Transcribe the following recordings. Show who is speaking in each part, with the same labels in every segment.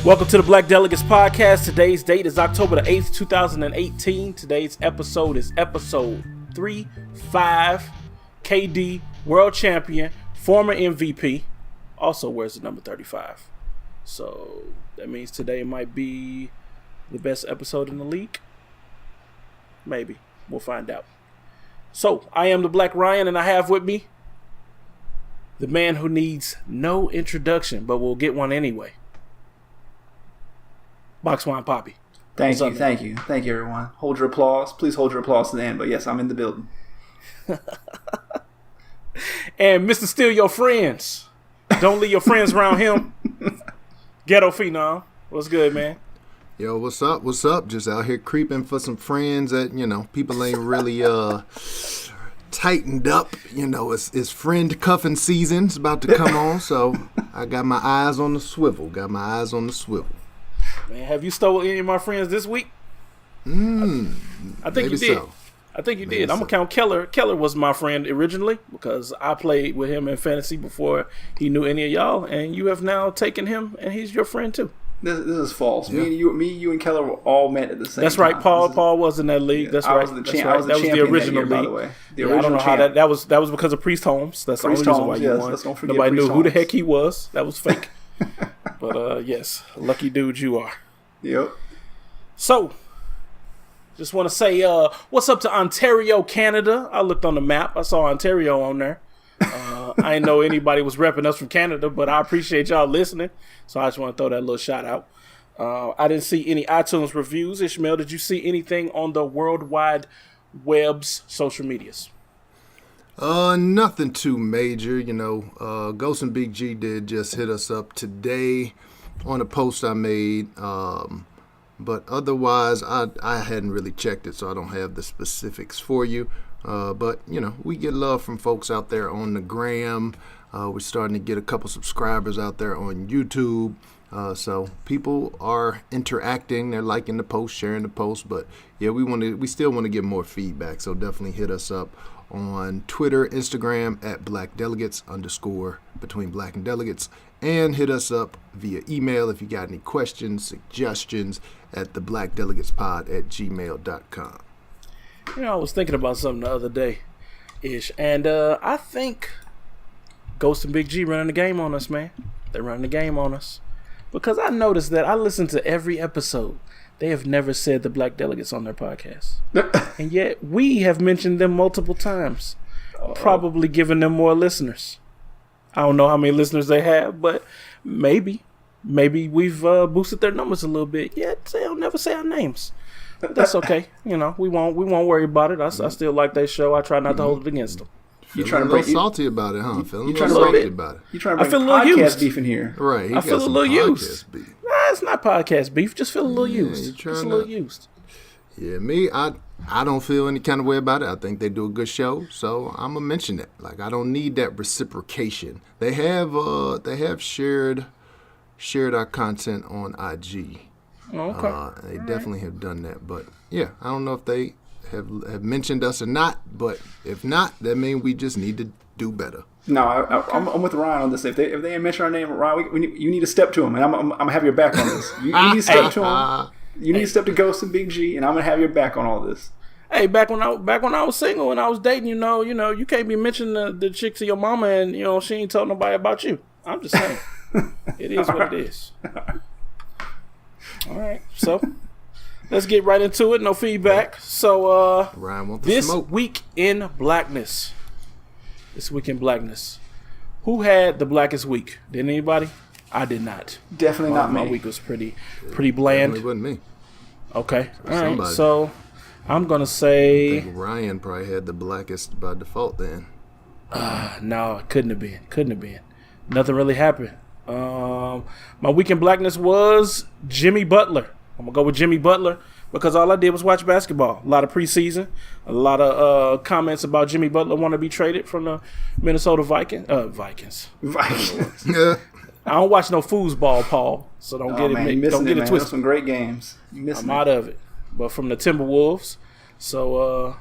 Speaker 1: Welcome to the Black Delegates podcast. Today's date is October the 8th, 2018. Today's episode is episode 35. KD, world champion, former MVP, also wears the number 35. So that means today might be the best episode in the league. Maybe. We'll find out. So I am the Black Ryan, and I have with me the man who needs no introduction, but we'll get one anyway. Box Wine Papi.
Speaker 2: Thank you, everyone. Hold your applause. Please hold your applause to the end. But yes, I'm in the building.
Speaker 1: And Mr. Steal Your Friends. Don't leave your friends around him. Ghetto Phenom. What's good, man?
Speaker 3: Yo, what's up? What's up? Just out here creeping for some friends that, people ain't really tightened up. It's friend cuffing season. It's about to come on, so I got my eyes on the swivel.
Speaker 1: Man, have you stolen any of my friends this week? I think you did. So. I think you did. I'm going to count Keller. Keller was my friend originally because I played with him in fantasy before he knew any of y'all, and you have now taken him, and he's your friend too.
Speaker 2: This is false. Yeah. Me, you, and Keller were all met at the same time.
Speaker 1: That's right. Paul was in that league. That's right. That was the original league. By the way. I don't know how that was because of Priest Holmes. That's Priest the only reason why you won. Nobody knew who the heck he was. That was fake. But yes, lucky dude you are.
Speaker 2: Yep.
Speaker 1: So, just want to say what's up to Ontario, Canada. I looked on the map. I saw Ontario on there. I didn't know anybody was repping us from Canada, but I appreciate y'all listening. So I just want to throw that little shout out. I didn't see any iTunes reviews. Ishmael, did you see anything on the World Wide Web's social medias?
Speaker 3: Nothing too major. Ghost and Big G did just hit us up today on a post I made. But otherwise, I hadn't really checked it, so I don't have the specifics for you. But, we get love from folks out there on the gram. We're starting to get a couple subscribers out there on YouTube. So people are interacting. They're liking the post, sharing the post. But, yeah, we still want to get more feedback. So definitely hit us up on Twitter, Instagram at @BlackDelegates_ between Black and Delegates. And hit us up via email if you got any questions, suggestions at theblackdelegatespod@gmail.com.
Speaker 1: I was thinking about something the other day, Ish, and I think Ghost and Big G running the game on us, man. They're running the game on us. Because I noticed that I listened to every episode. They have never said the Black Delegates on their podcast. And yet we have mentioned them multiple times, probably giving them more listeners. I don't know how many listeners they have, but maybe we've boosted their numbers a little bit. Yet they'll never say our names. But that's okay. We won't worry about it. I still like their show. I try not to hold it against them.
Speaker 3: You trying to break salty about it, huh? You trying to salty about it?
Speaker 2: You trying to bring podcast beef in here?
Speaker 3: Right.
Speaker 1: I feel a little used. Nah, it's not podcast beef. Just feel a little used. Just a little used.
Speaker 3: Yeah, me, I don't feel any kind of way about it. I think they do a good show, so I'm gonna mention it. Like, I don't need that reciprocation. They have shared our content on IG.
Speaker 1: Okay.
Speaker 3: They definitely have done that, but yeah, I don't know if they have mentioned us or not. But if not, that means we just need to do better.
Speaker 2: No, I'm with Ryan on this. If they ain't mention our name, Ryan, you need to step to him, and I'm gonna have your back on this. You need to step to him. You need to step to Ghost and Big G, and I'm gonna have your back on all this.
Speaker 1: Hey, back when I was single and I was dating, you can't be mentioning the chick to your mama, and she ain't told nobody about you. I'm just saying, it is what it is. All right, so let's get right into it. No feedback. So
Speaker 3: Ryan wants
Speaker 1: this
Speaker 3: smoke.
Speaker 1: week in blackness. Who had the blackest week? Did anybody? I did not.
Speaker 2: Definitely not me.
Speaker 1: My week was pretty bland.
Speaker 3: It wasn't me.
Speaker 1: Okay. All right. So I'm going to say...
Speaker 3: I think Ryan probably had the blackest by default then.
Speaker 1: No, it couldn't have been. Nothing really happened. My week in blackness was Jimmy Butler. I'm going to go with Jimmy Butler because all I did was watch basketball. A lot of preseason. A lot of comments about Jimmy Butler want to be traded from the Minnesota Vikings.
Speaker 2: Yeah.
Speaker 1: I don't watch no foosball, Paul. So don't get it twisted.
Speaker 2: There's some great games.
Speaker 1: I'm out of it. But from the Timberwolves. So,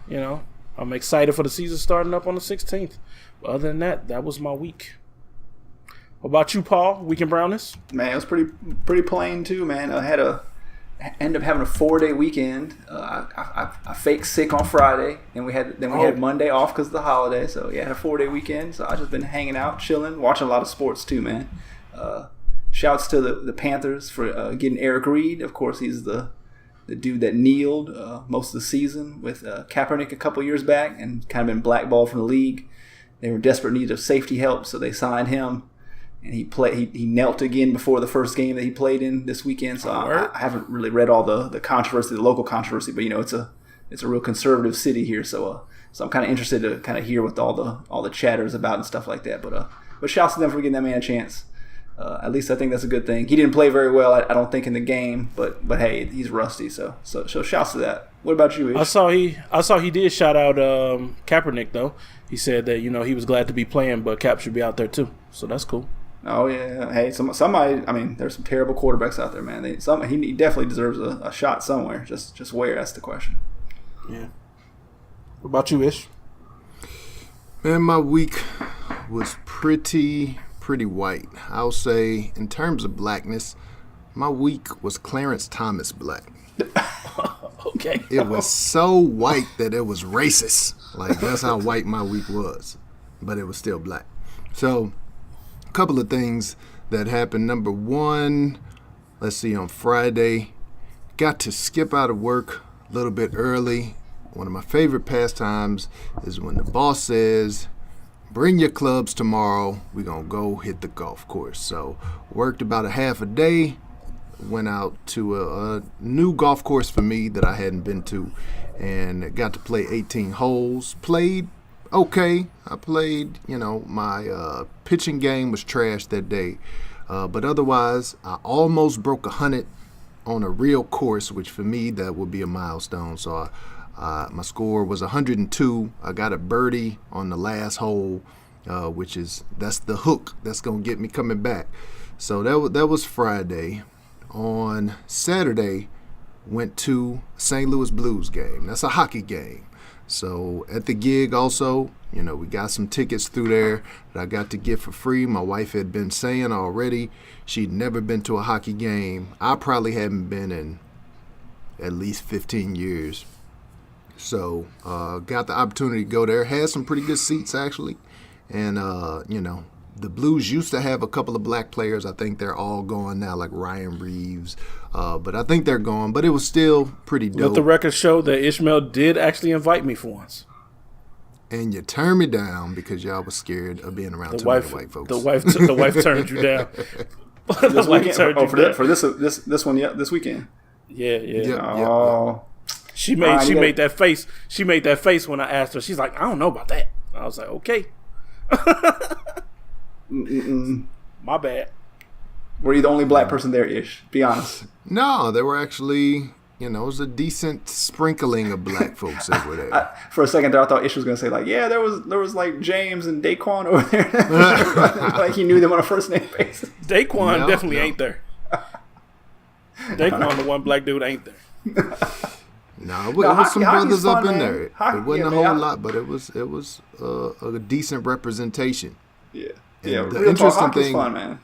Speaker 1: I'm excited for the season starting up on the 16th. But other than that, that was my week. What about you, Paul? Weekend brownness?
Speaker 2: Man, it was pretty plain too, man. I ended up having a 4-day weekend. I faked sick on Friday, and we had Monday off because of the holiday. So yeah, I had a 4-day weekend. So I just been hanging out, chilling, watching a lot of sports too, man. Shouts to the Panthers for getting Eric Reed. Of course, he's the dude that kneeled most of the season with Kaepernick a couple years back and kind of been blackballed from the league. They were in desperate need of safety help, so they signed him. And he knelt again before the first game that he played in this weekend. So I haven't really read all the controversy, the local controversy, but it's a real conservative city here. So I'm kind of interested to kind of hear what all the chatter is about and stuff like that. But shouts to them for giving that man a chance. At least I think that's a good thing. He didn't play very well, I don't think, in the game, but hey, he's rusty. So shouts to that. What about you, Ish?
Speaker 1: I saw he did shout out Kaepernick though. He said that he was glad to be playing, but Cap should be out there too. So that's cool.
Speaker 2: Oh yeah, hey, somebody. I mean, there's some terrible quarterbacks out there, man. He definitely deserves a shot somewhere. Just where? That's the question.
Speaker 1: Yeah. What about you, Ish?
Speaker 3: Man, my week was pretty white. I'll say, in terms of blackness, my week was Clarence Thomas black.
Speaker 1: Okay.
Speaker 3: It was so white that it was racist. Like, that's how white my week was. But it was still black. So, a couple of things that happened. Number one, let's see, on Friday, got to skip out of work a little bit early. One of my favorite pastimes is when the boss says, bring your clubs tomorrow. We're going to go hit the golf course. So, worked about a half a day. Went out to a new golf course for me that I hadn't been to, and got to play 18 holes. Played okay. I played, my pitching game was trash that day. But otherwise, I almost broke 100 on a real course, which for me, that would be a milestone. So my score was 102. I got a birdie on the last hole, that's the hook that's going to get me coming back. So that was Friday. On Saturday, went to St. Louis Blues game. That's a hockey game. So at the gig also, we got some tickets through there that I got to get for free. My wife had been saying already she'd never been to a hockey game. I probably hadn't been in at least 15 years. So got the opportunity to go there. Had some pretty good seats actually. And, the Blues used to have a couple of black players. I think they're all gone now, like Ryan Reeves. But I think they're gone. But it was still pretty dope.
Speaker 1: Let the record show that Ishmael did actually invite me for once.
Speaker 3: And you turned me down because y'all was scared of being around too many white folks.
Speaker 1: The wife turned you down.
Speaker 2: This weekend? For this one, this weekend.
Speaker 1: Yeah.
Speaker 2: Oh.
Speaker 1: She made that face. She made that face when I asked her. She's like, I don't know about that. I was like, okay. My bad.
Speaker 2: Were you the only black person there, Ish? Be honest.
Speaker 3: No, there were actually, it was a decent sprinkling of black folks that were there.
Speaker 2: For a second there, I thought Ish was going to say, like, yeah, there was like James and Daquan over there. Like he knew them on a first name basis.
Speaker 1: Daquan definitely ain't there. Daquan, the one black dude, ain't there.
Speaker 3: No, it was some brothers up in there. It wasn't a whole lot, but it was a decent representation.
Speaker 2: Yeah.
Speaker 3: And
Speaker 2: yeah,
Speaker 3: the
Speaker 2: real
Speaker 3: interesting
Speaker 2: talk,
Speaker 3: thing,
Speaker 2: fun, man.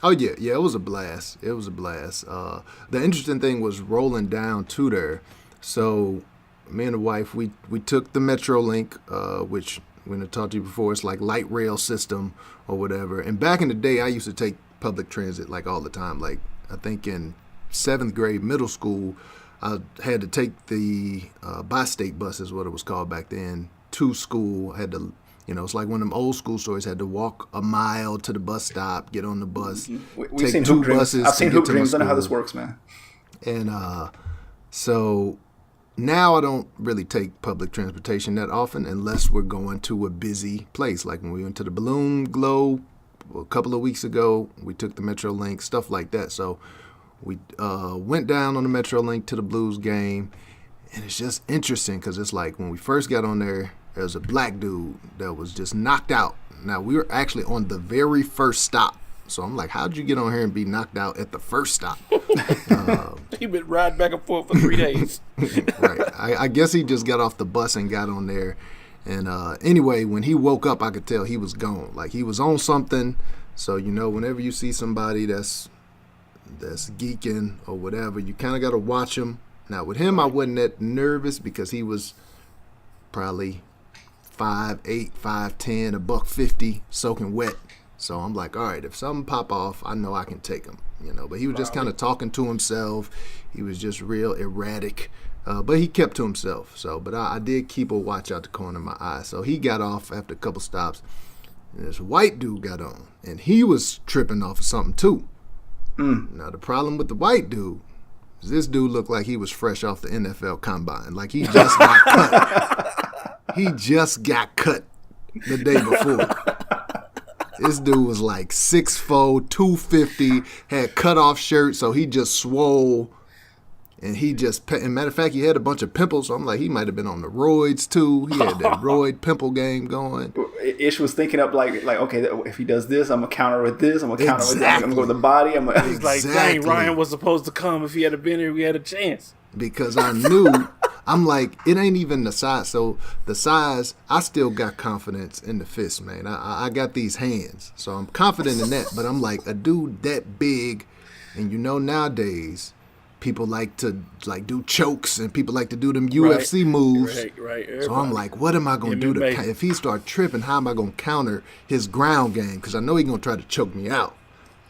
Speaker 3: Oh yeah, it was a blast. The interesting thing was rolling down to there. So me and the wife, we took the MetroLink, which when I talked to you before, it's like light rail system or whatever. And back in the day, I used to take public transit like all the time. Like I think in 7th grade, middle school, I had to take the bi-state bus is what it was called back then to school. I had to. It's like one of them old school stories. Had to walk a mile to the bus stop, get on the bus,
Speaker 2: We've seen 2 buses. I've seen Hoop Dreams. I know how this works, man.
Speaker 3: And so now I don't really take public transportation that often unless we're going to a busy place. Like when we went to the Balloon Globe a couple of weeks ago, we took the MetroLink, stuff like that. So we went down on the MetroLink to the Blues game, and it's just interesting because it's like when we first got on there, there was a black dude that was just knocked out. Now, we were actually on the very first stop. So I'm like, how'd you get on here and be knocked out at the first stop?
Speaker 1: He been riding back and forth for 3 days.
Speaker 3: Right. I guess he just got off the bus and got on there. And anyway, when he woke up, I could tell he was gone. Like he was on something So, whenever you see somebody that's geeking or whatever, you kind of got to watch him. Now, with him, I wasn't that nervous because he was probably 5'8", 5'10", $150, soaking wet. So I'm like, all right, if something pop off, I know I can take him, But he was just kind of talking to himself. He was just real erratic, but he kept to himself. So, but I did keep a watch out the corner of my eye. So he got off after a couple stops, and this white dude got on, and he was tripping off of something too. Now the problem with the white dude is this dude looked like he was fresh off the NFL combine, like he just got cut. He just got cut the day before. This dude was like 6'4", 250, had cut off shirt, so he just swole. And matter of fact, he had a bunch of pimples. So I'm like, he might have been on the roids too. He had that roid pimple game going.
Speaker 2: Ish was thinking up like, okay, if he does this, I'm gonna counter with this. I'm gonna counter with that. I'm gonna go with the body.
Speaker 1: He's like, dang, Ryan was supposed to come. If he had been here, we had a chance.
Speaker 3: Because I knew, I'm like, it ain't even the size. So the size, I still got confidence in the fist, man. I got these hands, so I'm confident in that. But I'm like, a dude that big, and nowadays, people like to do chokes, and people like to do them UFC moves.
Speaker 1: Right.
Speaker 3: So I'm like, what am I going to do if he start tripping? How am I going to counter his ground game? Because I know he's going to try to choke me out.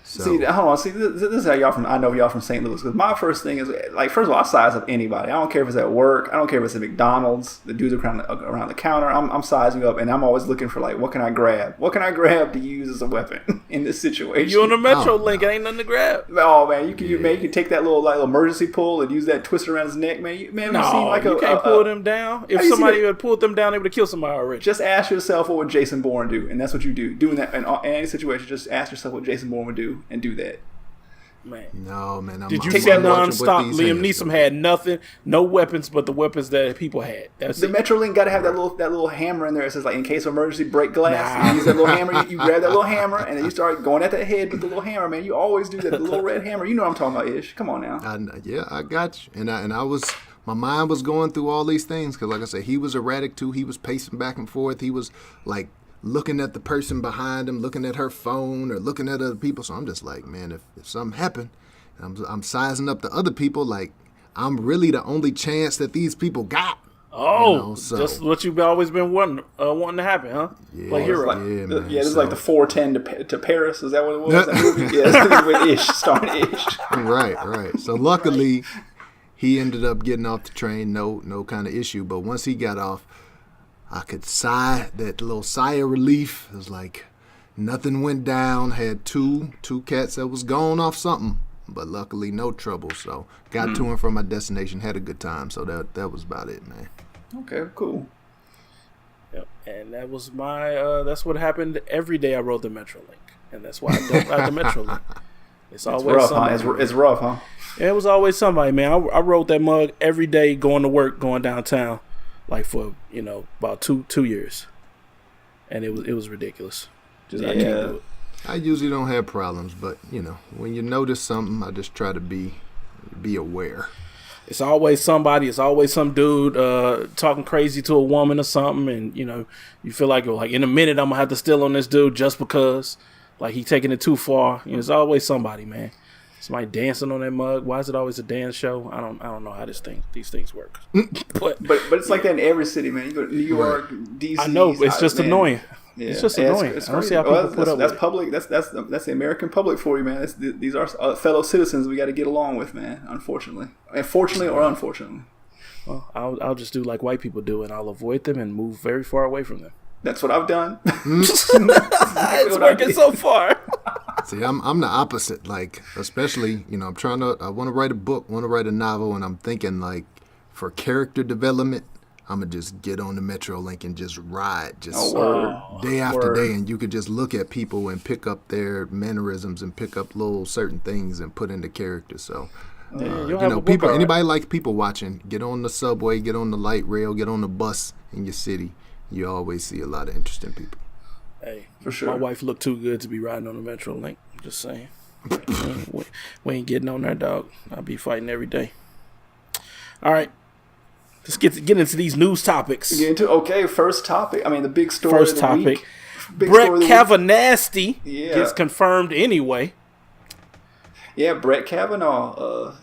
Speaker 3: So.
Speaker 2: See, hold on. See, this is how I know y'all from St. Louis. Because my first thing is, like, first of all, I size up anybody. I don't care if it's at work. I don't care if it's at McDonald's. The dudes around the counter. I'm sizing up, and I'm always looking for, like, what can I grab? What can I grab to use as a weapon in this situation?
Speaker 1: You on the Metro Link, it ain't nothing to grab.
Speaker 2: Oh man, you can take that little emergency pull and use that twist around his neck, man. You
Speaker 1: can't pull them down. If somebody had pulled them down, they would have killed somebody already.
Speaker 2: Just ask yourself what would Jason Bourne do, and that's what you do. Doing that in any situation, just ask yourself what Jason Bourne would do, and do that.
Speaker 1: Man.
Speaker 3: No, man.
Speaker 1: Did you see that nonstop? Liam Neeson had nothing, no weapons but the weapons that people had. That's
Speaker 2: the Metrolink got to have that little hammer in there. It says, like, in case of emergency, break glass. You use that little hammer. You grab that little hammer, and then you start going at that head with the little hammer, man. You always do that. The little red hammer. You know what I'm talking about, Ish. Come on now.
Speaker 3: I got you. And I was, my mind was going through all these things because, like I said, he was erratic too. He was pacing back and forth. He was like looking at the person behind him, looking at her phone or looking at other people. So I'm just like, man, if something happened, I'm sizing up the other people. Like, I'm really the only chance that these people got.
Speaker 1: Oh, just what you've always been wanting to happen, huh?
Speaker 3: Yeah,
Speaker 1: like hero.
Speaker 2: This is like the 4:10 to Paris. Is that what it was? That movie? Yeah, with Ish, starring Ish.
Speaker 3: Right. So luckily, he ended up getting off the train. No kind of issue. But once he got off, I could sigh, that little sigh of relief. It was like nothing went down. Had two cats that was going off something, but luckily no trouble. So got to and from my destination, had a good time. So that was about it, man.
Speaker 2: Okay, cool.
Speaker 1: Yep. And that was my that's what happened every day I rode the Metrolink, and that's why I don't ride the Metrolink. It's always
Speaker 2: rough,
Speaker 1: somebody.
Speaker 2: huh? It's rough, huh?
Speaker 1: Yeah, it was always somebody, man. I rode that mug every day going to work, going downtown, like for about two years, and it was ridiculous. I can't do it.
Speaker 3: I usually don't have problems, but when you notice something, I just try to be aware.
Speaker 1: It's always somebody. It's always some dude talking crazy to a woman or something, and you feel like in a minute I'm gonna have to steal on this dude just because he taking it too far. It's always somebody, man. Somebody dancing on that mug. Why is it always a dance show? I don't know how these things work.
Speaker 2: but it's like that in every city, man. You go to New York, DC.
Speaker 1: I know, it's just annoying.
Speaker 2: Yeah.
Speaker 1: It's just annoying.
Speaker 2: It's
Speaker 1: I don't see how people put up with
Speaker 2: that's public. That's the American public for you, man. These are fellow citizens we got to get along with, man. Unfortunately, or unfortunately.
Speaker 1: Well, I'll just do like white people do, and I'll avoid them and move very far away from them.
Speaker 2: That's what I've done.
Speaker 1: It's working so far.
Speaker 3: See, I'm the opposite. Like, especially, I want to write a book, want to write a novel, and I'm thinking like for character development, I'm going to just get on the Metrolink and just ride day after day. And you could just look at people and pick up their mannerisms and pick up little certain things and put into character. So, people, anybody likes people watching, get on the subway, get on the light rail, get on the bus in your city. You always see a lot of interesting people.
Speaker 1: Hey,
Speaker 2: for sure.
Speaker 1: My wife looked too good to be riding on the Metrolink. I'm just saying. we ain't getting on there, dog. I'll be fighting every day. All right. Let's get into these news topics.
Speaker 2: First topic. I mean, the big story of the week. big
Speaker 1: Brett
Speaker 2: story.
Speaker 1: Kavanasty
Speaker 2: Yeah.
Speaker 1: gets confirmed anyway.
Speaker 2: Yeah, Brett Kavanaugh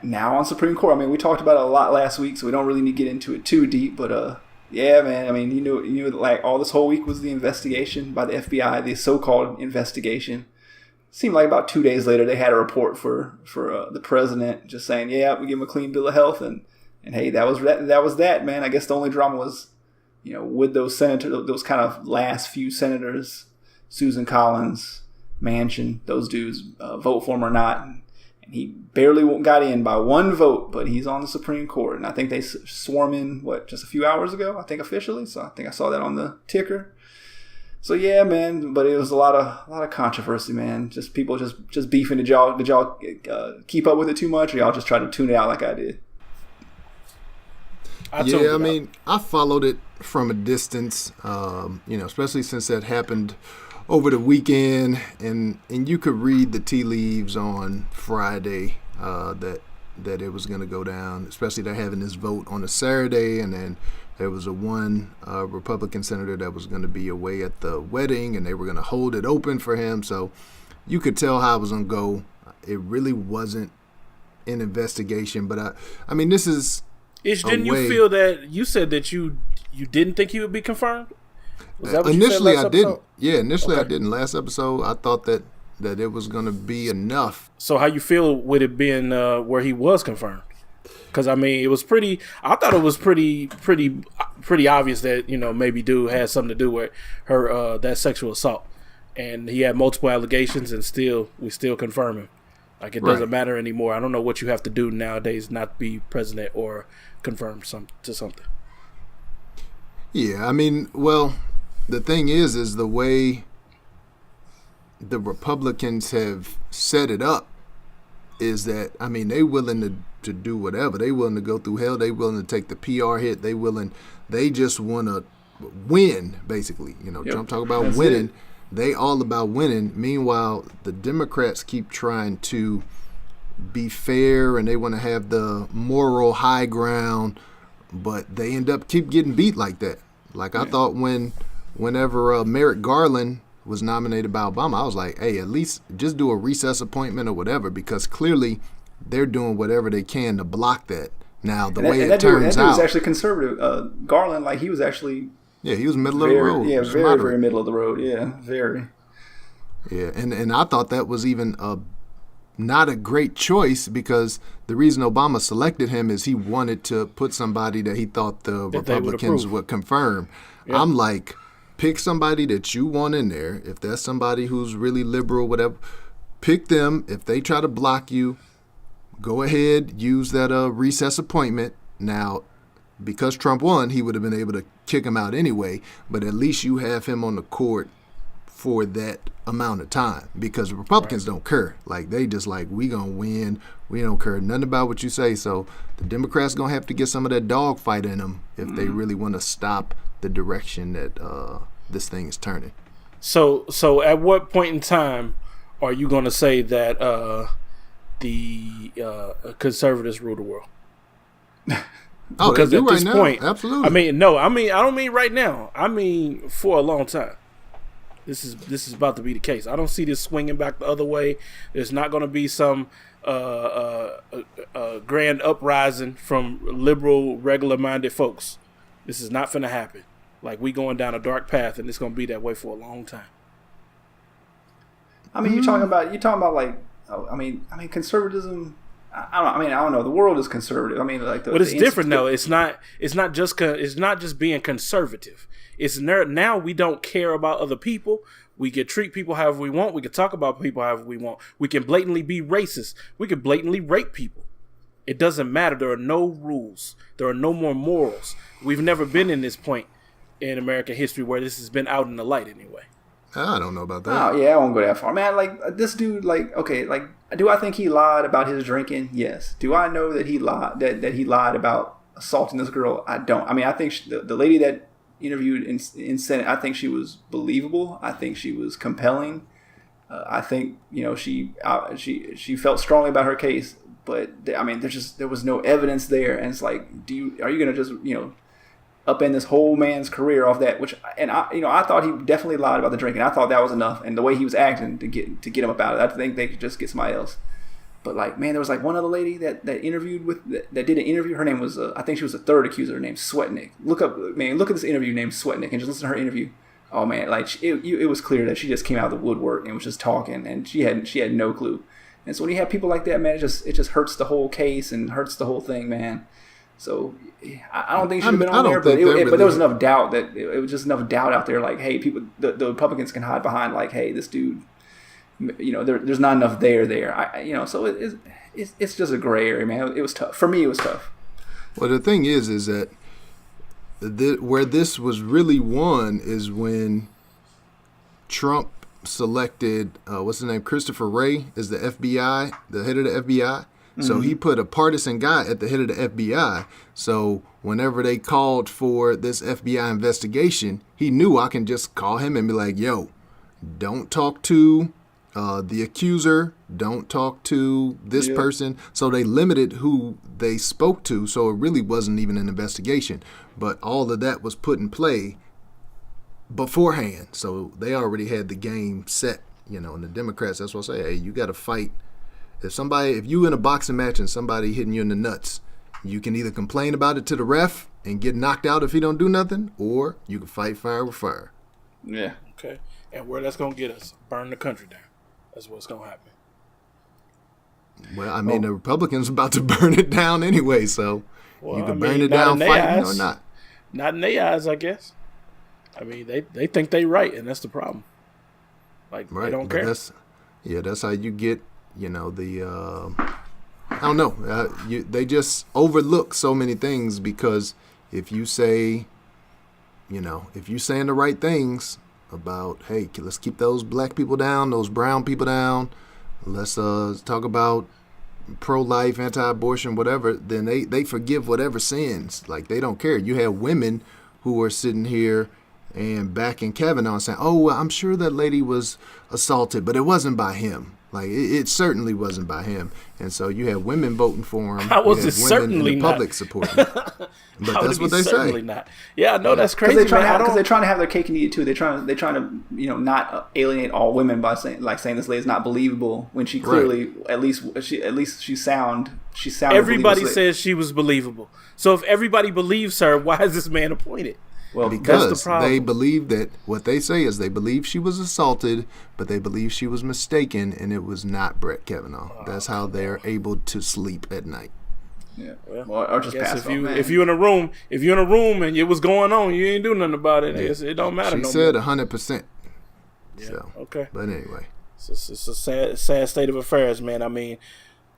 Speaker 2: now on Supreme Court. I mean, we talked about it a lot last week, so we don't really need to get into it too deep. But yeah, man. I mean, you knew like all this whole week was the investigation by the FBI, the so-called investigation. Seemed like about 2 days later they had a report for the president just saying, yeah, we give him a clean bill of health, and hey, that was that, man. I guess the only drama was, with those kind of last few senators, Susan Collins, Manchin, those dudes, vote for him or not. And he barely got in by one vote, but he's on the Supreme Court. And I think they swore him in, just a few hours ago, I think officially. So I think I saw that on the ticker. So yeah, man, but it was a lot of controversy, man. Just people just beefing. Did y'all keep up with it too much, or y'all just try to tune it out like I did?
Speaker 3: I mean, I followed it from a distance, especially since that happened over the weekend, and you could read the tea leaves on Friday that it was going to go down, especially they're having this vote on a Saturday, and then there was one Republican senator that was going to be away at the wedding, and they were going to hold it open for him, so you could tell how it was going to go. It really wasn't an investigation, but I mean, this is
Speaker 1: didn't you feel that you said that you didn't think he would be confirmed? Was that what
Speaker 3: initially
Speaker 1: you said last
Speaker 3: I didn't.
Speaker 1: episode?
Speaker 3: Yeah, initially
Speaker 1: Okay.
Speaker 3: I didn't. Last episode, I thought that it was going to be enough.
Speaker 1: So how you feel with it being where he was confirmed? Because I mean, it was pretty. I thought it was pretty obvious that maybe dude had something to do with her that sexual assault, and he had multiple allegations, and we still confirm him. Like it doesn't matter anymore. I don't know what you have to do nowadays not to be president or confirm to something.
Speaker 3: Yeah, I mean, well, the thing is the way the Republicans have set it up is that, I mean, they willing to do whatever. They willing to go through hell. They willing to take the PR hit. They just want to win, basically.
Speaker 2: Yep.
Speaker 3: Trump talk about
Speaker 2: That's
Speaker 3: winning.
Speaker 2: it.
Speaker 3: They all about winning. Meanwhile, the Democrats keep trying to be fair, and they want to have the moral high ground, but they end up keep getting beat like that. Like I thought whenever Merrick Garland was nominated by Obama, I was like, hey, at least just do a recess appointment or whatever, because clearly they're doing whatever they can to block that. Now, the way it turns
Speaker 2: that dude was
Speaker 3: out,
Speaker 2: actually conservative. Garland, like he was actually
Speaker 3: he was middle of the road.
Speaker 2: Yeah,
Speaker 3: Just
Speaker 2: very,
Speaker 3: moderate.
Speaker 2: very middle of the road. Yeah, very.
Speaker 3: Yeah, and I thought that was even not a great choice, because the reason Obama selected him is he wanted to put somebody that he thought the Republicans would confirm. Yeah. I'm like, pick somebody that you want in there. If that's somebody who's really liberal, whatever, pick them. If they try to block you, go ahead, use that recess appointment. Now, because Trump won, he would have been able to kick him out anyway, but at least you have him on the court for that amount of time, because the Republicans don't care. Like, they just like, we gonna win. We don't care nothing about what you say. So the Democrats gonna have to get some of that dogfight in them if they really want to stop the direction that this thing is turning. So
Speaker 1: at what point in time are you gonna say that the conservatives rule the world?
Speaker 3: Because at
Speaker 1: this
Speaker 3: right
Speaker 1: point,
Speaker 3: now, absolutely.
Speaker 1: I don't mean right now. I mean for a long time. This is about to be the case. I don't see this swinging back the other way. There's not going to be some grand uprising from liberal, regular-minded folks. This is not going to happen. Like, we going down a dark path, and it's going to be that way for a long time.
Speaker 2: I mean, you're talking about like, I mean, conservatism. I don't know. The world is conservative. I mean, like,
Speaker 1: but it's different though. It's not just being conservative. It's now we don't care about other people. We can treat people however we want. We can talk about people however we want. We can blatantly be racist. We can blatantly rape people. It doesn't matter. There are no rules. There are no more morals. We've never been in this point in American history where this has been out in the light anyway.
Speaker 3: I don't know about that.
Speaker 2: Oh, yeah, I won't go that far. Man, like, this dude, like, okay, like, do I think he lied about his drinking? Yes. Do I know that he lied that he lied about assaulting this girl? I don't. I mean, I think the lady that interviewed in Senate, I think she was believable. I think she was compelling. I think, she felt strongly about her case, but I mean, there was no evidence there. And it's like, are you going to just, upend this whole man's career off that. I thought he definitely lied about the drinking. I thought that was enough, and the way he was acting to get him up out of it, I think they could just get somebody else. But like, man, there was like one other lady that interviewed that did an interview. Her name was I think she was the third accuser named Sweatnick. Look at this interview named Sweatnick and just listen to her interview. Oh man, like it was clear that she just came out of the woodwork and was just talking, and she had no clue. And so when you have people like that, man, it just hurts the whole case and hurts the whole thing, man. So I don't think she should have been on there, but there was enough doubt that it was just enough doubt out there. Like, hey, people, the Republicans can hide behind like, hey, this dude, there's not enough there. So it's just a gray area, man. It was tough for me. It was tough.
Speaker 3: Well, the thing is that where this was really won is when Trump selected what's his name, Christopher Wray, as the FBI, the head of the FBI. So he put a partisan guy at the head of the FBI. So whenever they called for this FBI investigation, he knew I can just call him and be like, yo, don't talk to the accuser, don't talk to this person. So they limited who they spoke to. So it really wasn't even an investigation. But all of that was put in play beforehand. So they already had the game set, and the Democrats, that's what I say, hey, you got to fight. If you in a boxing match and somebody hitting you in the nuts, you can either complain about it to the ref and get knocked out if he don't do nothing, or you can fight fire with fire.
Speaker 2: Yeah.
Speaker 1: Okay. And where that's going to get us? Burn the country down. That's what's going to happen.
Speaker 3: Well, I mean, the Republicans about to burn it down anyway, so you can burn it down fighting or not.
Speaker 1: Not in their eyes, I guess. I mean, they think they right, and that's the problem. Like,
Speaker 3: right,
Speaker 1: they don't care.
Speaker 3: That's how you get, I don't know. They just overlook so many things because if you say, if you're saying the right things about, hey, let's keep those black people down, those brown people down, let's talk about pro-life, anti-abortion, whatever, then they forgive whatever sins. Like, they don't care. You have women who are sitting here and backing Kavanaugh saying, oh, well, I'm sure that lady was assaulted, but it wasn't by him. Like, it certainly wasn't by him. And so you have women voting for him.
Speaker 1: How was it certainly
Speaker 3: in the
Speaker 1: not?
Speaker 3: public supporting him. But that's what they
Speaker 1: certainly
Speaker 3: say.
Speaker 1: Not. Yeah, I know that's crazy.
Speaker 2: Because they're trying to have their cake and eat it too. They're trying to not alienate all women by saying this lady's not believable when she clearly at least she sounded.
Speaker 1: Everybody says she was believable. So if everybody believes her, why is this man appointed?
Speaker 3: Well, because they believe that what they say is they believe she was assaulted, but they believe she was mistaken and it was not Brett Kavanaugh. That's how they're able to sleep at night.
Speaker 2: Yeah, or just pass off.
Speaker 1: If you're in a room and it was going on, you ain't doing nothing about it. It don't matter.
Speaker 3: She said 100%.
Speaker 1: Yeah.
Speaker 3: So,
Speaker 1: okay.
Speaker 3: But anyway,
Speaker 1: it's a sad state of affairs, man. I mean,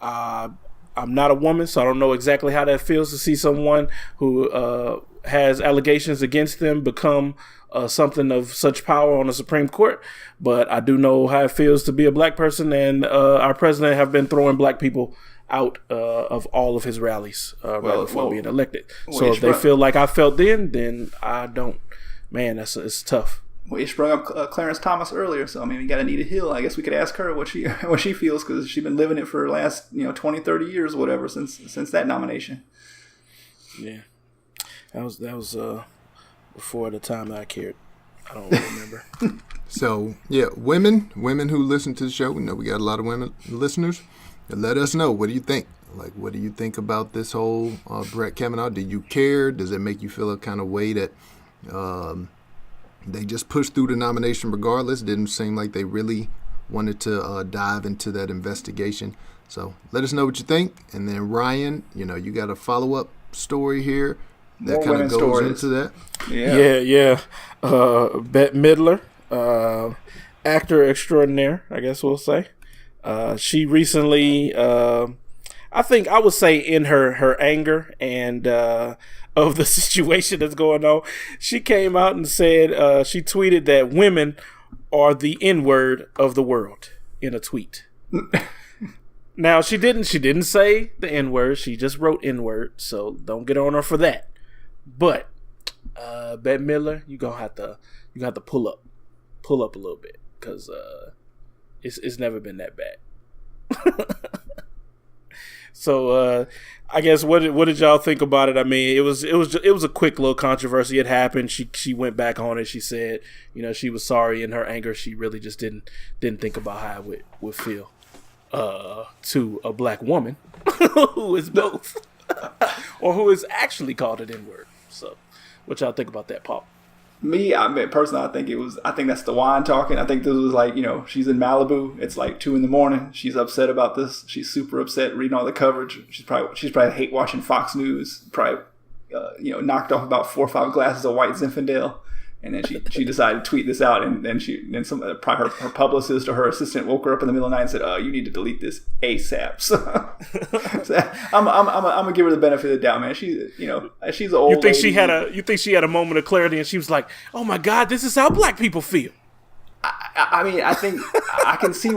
Speaker 1: I'm not a woman, so I don't know exactly how that feels to see someone who has allegations against them become something of such power on the Supreme Court. But I do know how it feels to be a black person, and our president have been throwing black people out of all of his rallies right before being elected. So if they feel like I felt then I don't. Man, it's tough.
Speaker 2: Well, you sprung up Clarence Thomas earlier, so I mean, we got Anita Hill. I guess we could ask her what she feels, because she's been living it for the last 20, 30 years, whatever, since that nomination. Yeah,
Speaker 1: that was before the time that I cared. I don't remember.
Speaker 3: So yeah, women who listen to the show, we got a lot of women listeners. Let us know, what do you think? Like, what do you think about this whole Brett Kavanaugh? Do you care? Does it make you feel a kind of way that they just pushed through the nomination regardless? Didn't seem like they really wanted to dive into that investigation. So let us know what you think. And then Ryan, you got a follow-up story here that kind of goes into that.
Speaker 1: Yeah. Bette Midler, actor extraordinaire, I guess we'll say. She recently, I think I would say in her anger and of the situation that's going on, she came out and said, she tweeted that women are the N-word of the world in a tweet. Now she didn't say the N-word, she just wrote N-word, so don't get on her for that. But Bette Midler, you have to pull up a little bit, because it's never been that bad. So I guess what did y'all think about it? I mean, it was a quick little controversy. It happened. She went back on it. She said, she was sorry in her anger. She really just didn't think about how it would feel to a black woman who is both, or who is actually called an N-word. So, what y'all think about that, Paul?
Speaker 2: Me, personally, I think that's the wine talking. I think this was like, she's in Malibu. It's like 2 a.m. She's upset about this. She's super upset reading all the coverage. She's probably hate watching Fox News. Probably, knocked off about 4 or 5 glasses of white Zinfandel. And then she decided to tweet this out, and then probably her publicist or her assistant woke her up in the middle of the night and said, "You need to delete this ASAP." So I'm gonna give her the benefit of the doubt, man. She's an old.
Speaker 1: You think she had a moment of clarity, and she was like, "Oh my God, this is how black people feel."
Speaker 2: I think I can see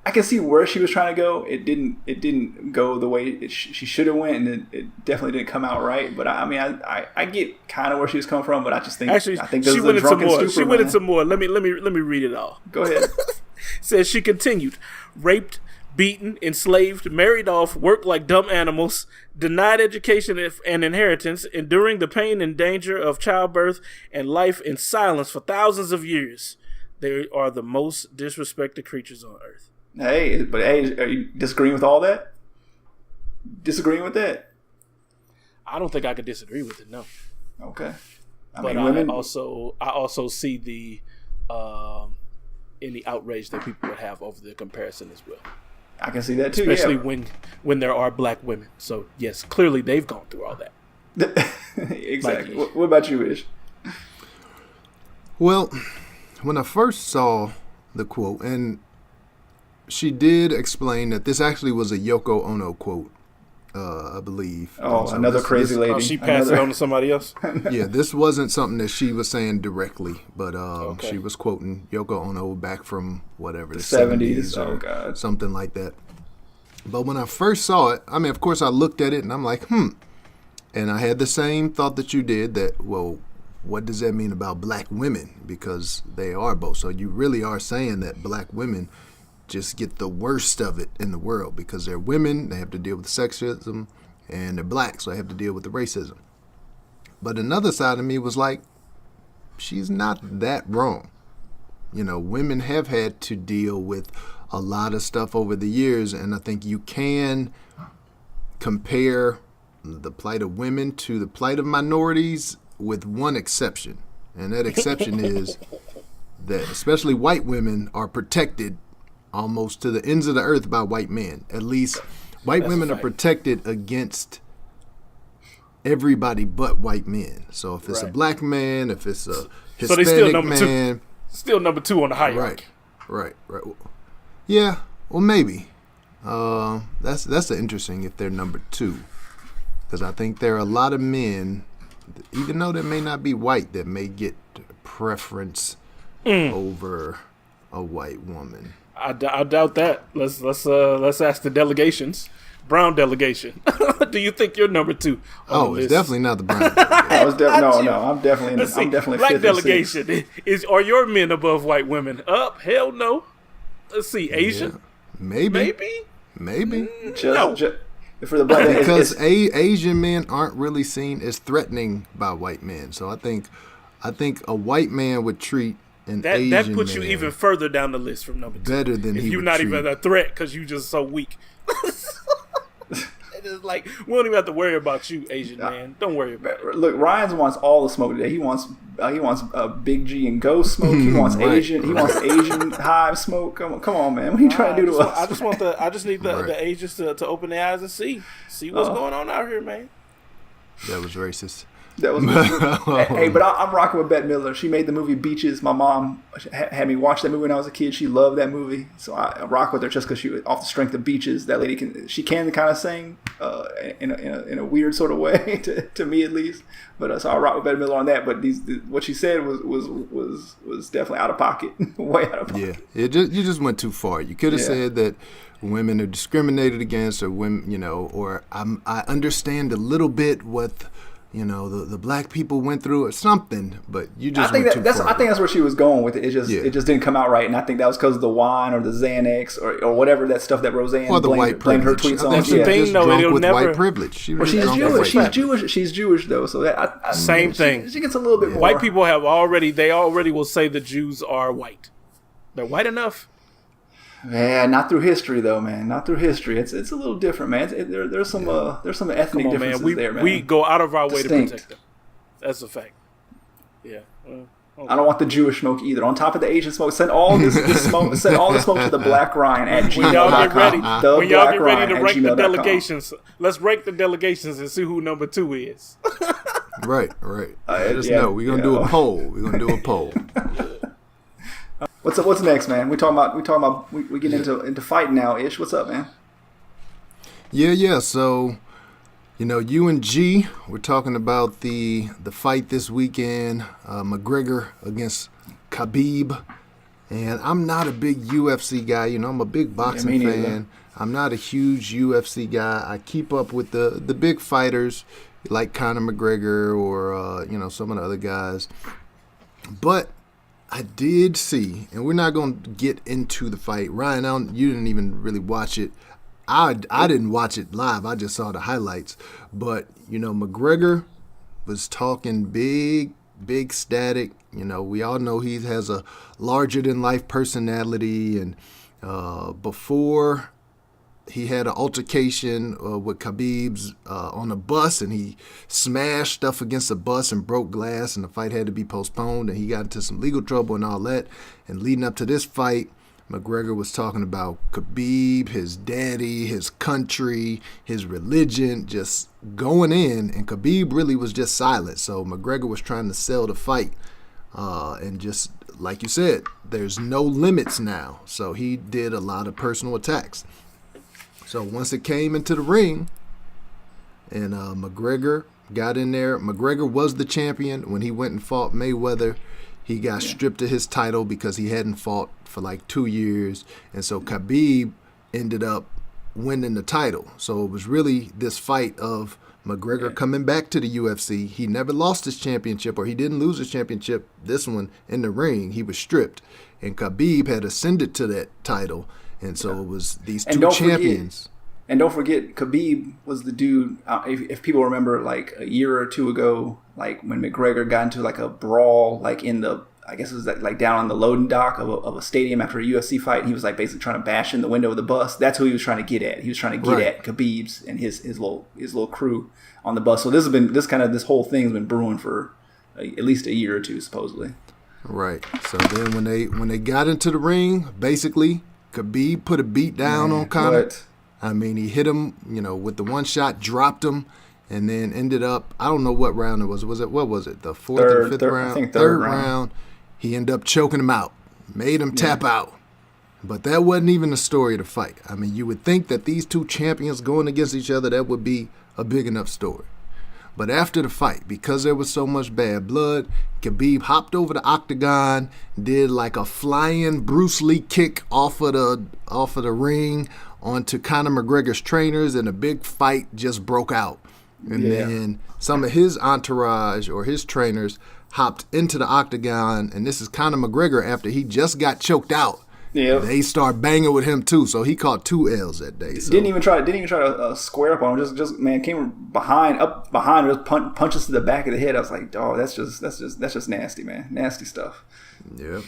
Speaker 2: I can see where she was trying to go. It didn't go the way she should have went, and it definitely didn't come out right. But I get kind of where she was coming from, but I just think this
Speaker 1: she went into more. She went
Speaker 2: into
Speaker 1: more. Let me read it all.
Speaker 2: Go ahead.
Speaker 1: Says she continued, raped, beaten, enslaved, married off, worked like dumb animals, denied education and inheritance, enduring the pain and danger of childbirth and life in silence for thousands of years. They are the most disrespected creatures on earth.
Speaker 2: Hey, are you disagreeing with all that? Disagreeing with that?
Speaker 1: I don't think I could disagree with it. No.
Speaker 2: Okay.
Speaker 1: I also see the any outrage that people would have over the comparison as well.
Speaker 2: I can see that too,
Speaker 1: especially when there are black women. So yes, clearly they've gone through all that.
Speaker 2: Exactly. What about you, Ish?
Speaker 3: Well, when I first saw the quote, and she did explain that this actually was a Yoko Ono quote, I believe.
Speaker 2: Oh, so another crazy lady.
Speaker 1: She passed it on to somebody else?
Speaker 3: Yeah, this wasn't something that she was saying directly, but she was quoting Yoko Ono back from whatever, the 70s or something like that. But when I first saw it, I mean, of course I looked at it and I'm like, and I had the same thought that you did, that, well, what does that mean about black women? Because they are both. So you really are saying that black women just get the worst of it in the world because they're women, they have to deal with sexism, and they're black, so they have to deal with the racism. But another side of me was like, she's not that wrong. Women have had to deal with a lot of stuff over the years, and I think you can compare the plight of women to the plight of minorities with one exception. And that exception is that especially white women are protected almost to the ends of the earth by white men. At least white women are protected against everybody but white men. So if it's a black man, if it's a Hispanic man,
Speaker 1: still number 2 on the hierarchy.
Speaker 3: Right. Yeah, well maybe. That's interesting if they're number 2, because I think there are a lot of men, even though they may not be white, that may get preference over a white woman.
Speaker 1: I doubt that. Let's ask the delegations. Brown delegation. Do you think you're number 2?
Speaker 3: It's definitely not the brown.
Speaker 2: I'm definitely
Speaker 1: black
Speaker 2: fifth
Speaker 1: delegation. Are your men above white women? Hell no. Let's see, Asian.
Speaker 3: Yeah, maybe.
Speaker 2: No. For the black
Speaker 3: because Asian men aren't really seen as threatening by white men. So I think a white man would treat
Speaker 1: that puts you even further down the list from number 2.
Speaker 3: Better than
Speaker 1: if
Speaker 3: he
Speaker 1: you're
Speaker 3: would
Speaker 1: not
Speaker 3: treat.
Speaker 1: Even a threat because you're just so weak. It's like we don't even have to worry about you, Asian man. Don't worry about it.
Speaker 2: Look, Ryan wants all the smoke today. He wants Big G and Ghost smoke. He wants Asian. He wants Asian Hive smoke. Come on, man. What are you trying to do to us?
Speaker 1: I just need the Asians to open their eyes and see what's going on out here, man.
Speaker 3: That was racist.
Speaker 2: That was hey, but I'm rocking with Bette Midler. She made the movie Beaches. My mom had me watch that movie when I was a kid. She loved that movie, so I rock with her just because she, off the strength of Beaches, that lady can kind of sing in a weird sort of way to me at least. But so I rock with Bette Midler on that. But what she said was definitely out of pocket, way out of pocket.
Speaker 3: Yeah, you just went too far. You could have said that women are discriminated against, or women, or I understand a little bit what the black people went through it, something, but you just
Speaker 2: I think
Speaker 3: went too far.
Speaker 2: I think that's where she was going with it. It just didn't come out right, and I think that was because of the wine or the Xanax or whatever that stuff that Roseanne blamed her tweets on.
Speaker 1: That's the thing, though. It'll never.
Speaker 3: White privilege. She's
Speaker 2: Jewish. She's Jewish though, so
Speaker 1: same thing.
Speaker 2: She gets a little bit more.
Speaker 1: White people already will say the Jews are white. They're white enough.
Speaker 2: Man, not through history though, man. Not through history. It's a little different, man. There's some ethnic differences there, man.
Speaker 1: We go out of our way to protect them. That's a fact. Yeah. Okay.
Speaker 2: I don't want the Jewish smoke either. On top of the Asian smoke, send all this smoke. Send all the smoke to the Black Ryan at gmail.com.
Speaker 1: When y'all get ready to rank the delegations, let's rank the delegations and see who number 2 is.
Speaker 3: Right. Let us know. We're gonna do a poll.
Speaker 2: What's next, man? We get into fighting now, Ish. What's up, man?
Speaker 3: Yeah. So, you and G, we're talking about the fight this weekend, McGregor against Khabib. And I'm not a big UFC guy. I'm a big boxing fan. I'm not a huge UFC guy. I keep up with the big fighters like Conor McGregor or some of the other guys. But I did see, and we're not going to get into the fight. Ryan, you didn't even really watch it. I didn't watch it live. I just saw the highlights. But, McGregor was talking big static. We all know he has a larger-than-life personality. And before he had an altercation with Khabib's on a bus, and he smashed stuff against the bus and broke glass, and the fight had to be postponed, and he got into some legal trouble and all that. And leading up to this fight, McGregor was talking about Khabib, his daddy, his country, his religion, just going in, and Khabib really was just silent. So McGregor was trying to sell the fight, and just like you said, there's no limits now. So he did a lot of personal attacks. So once it came into the ring and McGregor got in there, McGregor was the champion. When he went and fought Mayweather, he got stripped of his title because he hadn't fought for like 2 years. And so Khabib ended up winning the title. So it was really this fight of McGregor coming back to the UFC. He never lost his championship, or he didn't lose his championship, this one, in the ring. He was stripped. And Khabib had ascended to that title. And so it was these two champions.
Speaker 2: And don't forget, Khabib was the dude, if people remember, like a year or two ago, like when McGregor got into like a brawl, like in the, I guess it was like down on the loading dock of a stadium after a UFC fight. And he was like basically trying to bash in the window of the bus. That's who he was trying to get at. He was trying to get at Khabib's and his little crew on the bus. So this whole thing's been brewing for at least a year or two, supposedly.
Speaker 3: Right. So then when they got into the ring, basically, Khabib put a beat down on Conor. I mean, he hit him, with the one shot, dropped him, and then ended up, I don't know what round it was. What was it? The fourth or fifth round?
Speaker 2: I think third round.
Speaker 3: He ended up choking him out, made him tap out. But that wasn't even the story of the fight. I mean, you would think that these two champions going against each other, that would be a big enough story. But after the fight, because there was so much bad blood, Khabib hopped over the octagon, did like a flying Bruce Lee kick off of the ring onto Conor McGregor's trainers, and a big fight just broke out. And then some of his entourage or his trainers hopped into the octagon, and this is Conor McGregor after he just got choked out. Yeah, they start banging with him too, so he caught 2 L's that day. So.
Speaker 2: Didn't even try to square up on him. Just came behind, just punches to the back of the head. I was like, dog, that's just nasty, man, nasty stuff.
Speaker 3: Yep.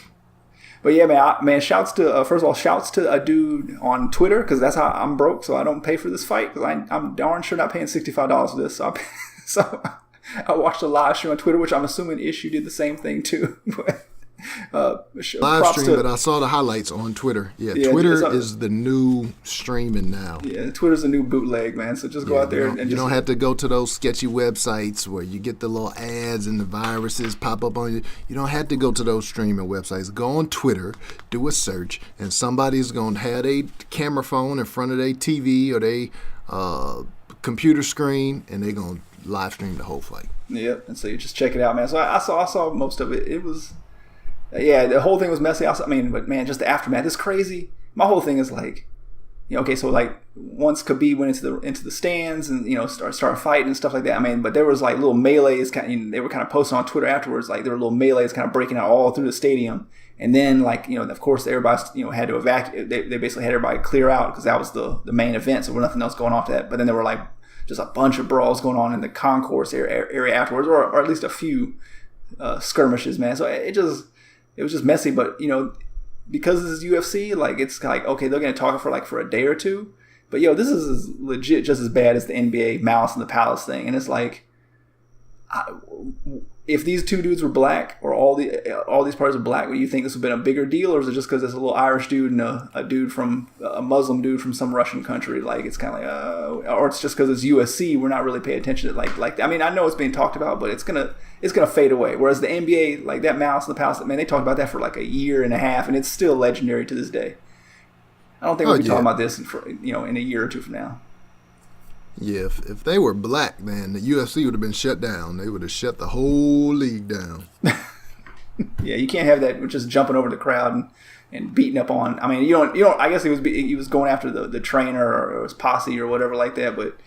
Speaker 2: But yeah, man, shouts to a dude on Twitter, because that's how I'm broke, so I don't pay for this fight, because I'm darn sure not paying $65 for this. So I watched a live stream on Twitter, which I'm assuming Issue did the same thing too.
Speaker 3: Live stream, but I saw the highlights on Twitter. Yeah, Twitter is the new streaming now.
Speaker 2: Yeah, Twitter's the new bootleg, man. So just go out there and
Speaker 3: you don't have to go to those sketchy websites where you get the little ads and the viruses pop up on you. You don't have to go to those streaming websites. Go on Twitter, do a search, and somebody's going to have a camera phone in front of their TV or their computer screen, and they're going to live stream the whole fight.
Speaker 2: Yep, and so you just check it out, man. So I saw most of it. It was... Yeah, the whole thing was messy. But man, just the aftermath is crazy. My whole thing is like, okay, so like once Khabib went into the stands and started fighting and stuff like that. I mean, but there was like little melees they were kind of posting on Twitter afterwards, like there were little melees kind of breaking out all through the stadium. And then like of course everybody had to evacuate. They basically had everybody clear out because that was the main event, so there was nothing else going on after that. But then there were like just a bunch of brawls going on in the concourse area afterwards, or at least a few skirmishes, man. So it was just messy, but because this is UFC, like it's like, okay, they're gonna talk for a day or two, but this is legit just as bad as the NBA Malice in the Palace thing, and it's like, if these two dudes were black, or all these parties were black, would you think this would have been a bigger deal, or is it just because it's a little Irish dude and a Muslim dude from some Russian country? Like it's kind of like, or it's just because it's USC, we're not really paying attention to like. I mean, I know it's being talked about, but it's gonna fade away. Whereas the NBA, like that Malice in the Palace, man, they talked about that for like a year and a half, and it's still legendary to this day. I don't think we'll be talking about this in a year or two from now.
Speaker 3: Yeah, if they were black, man, the UFC would have been shut down. They would have shut the whole league down.
Speaker 2: Yeah, you can't have that just jumping over the crowd and beating up on. I mean, you don't. I guess he was going after the trainer or his posse or whatever like that. But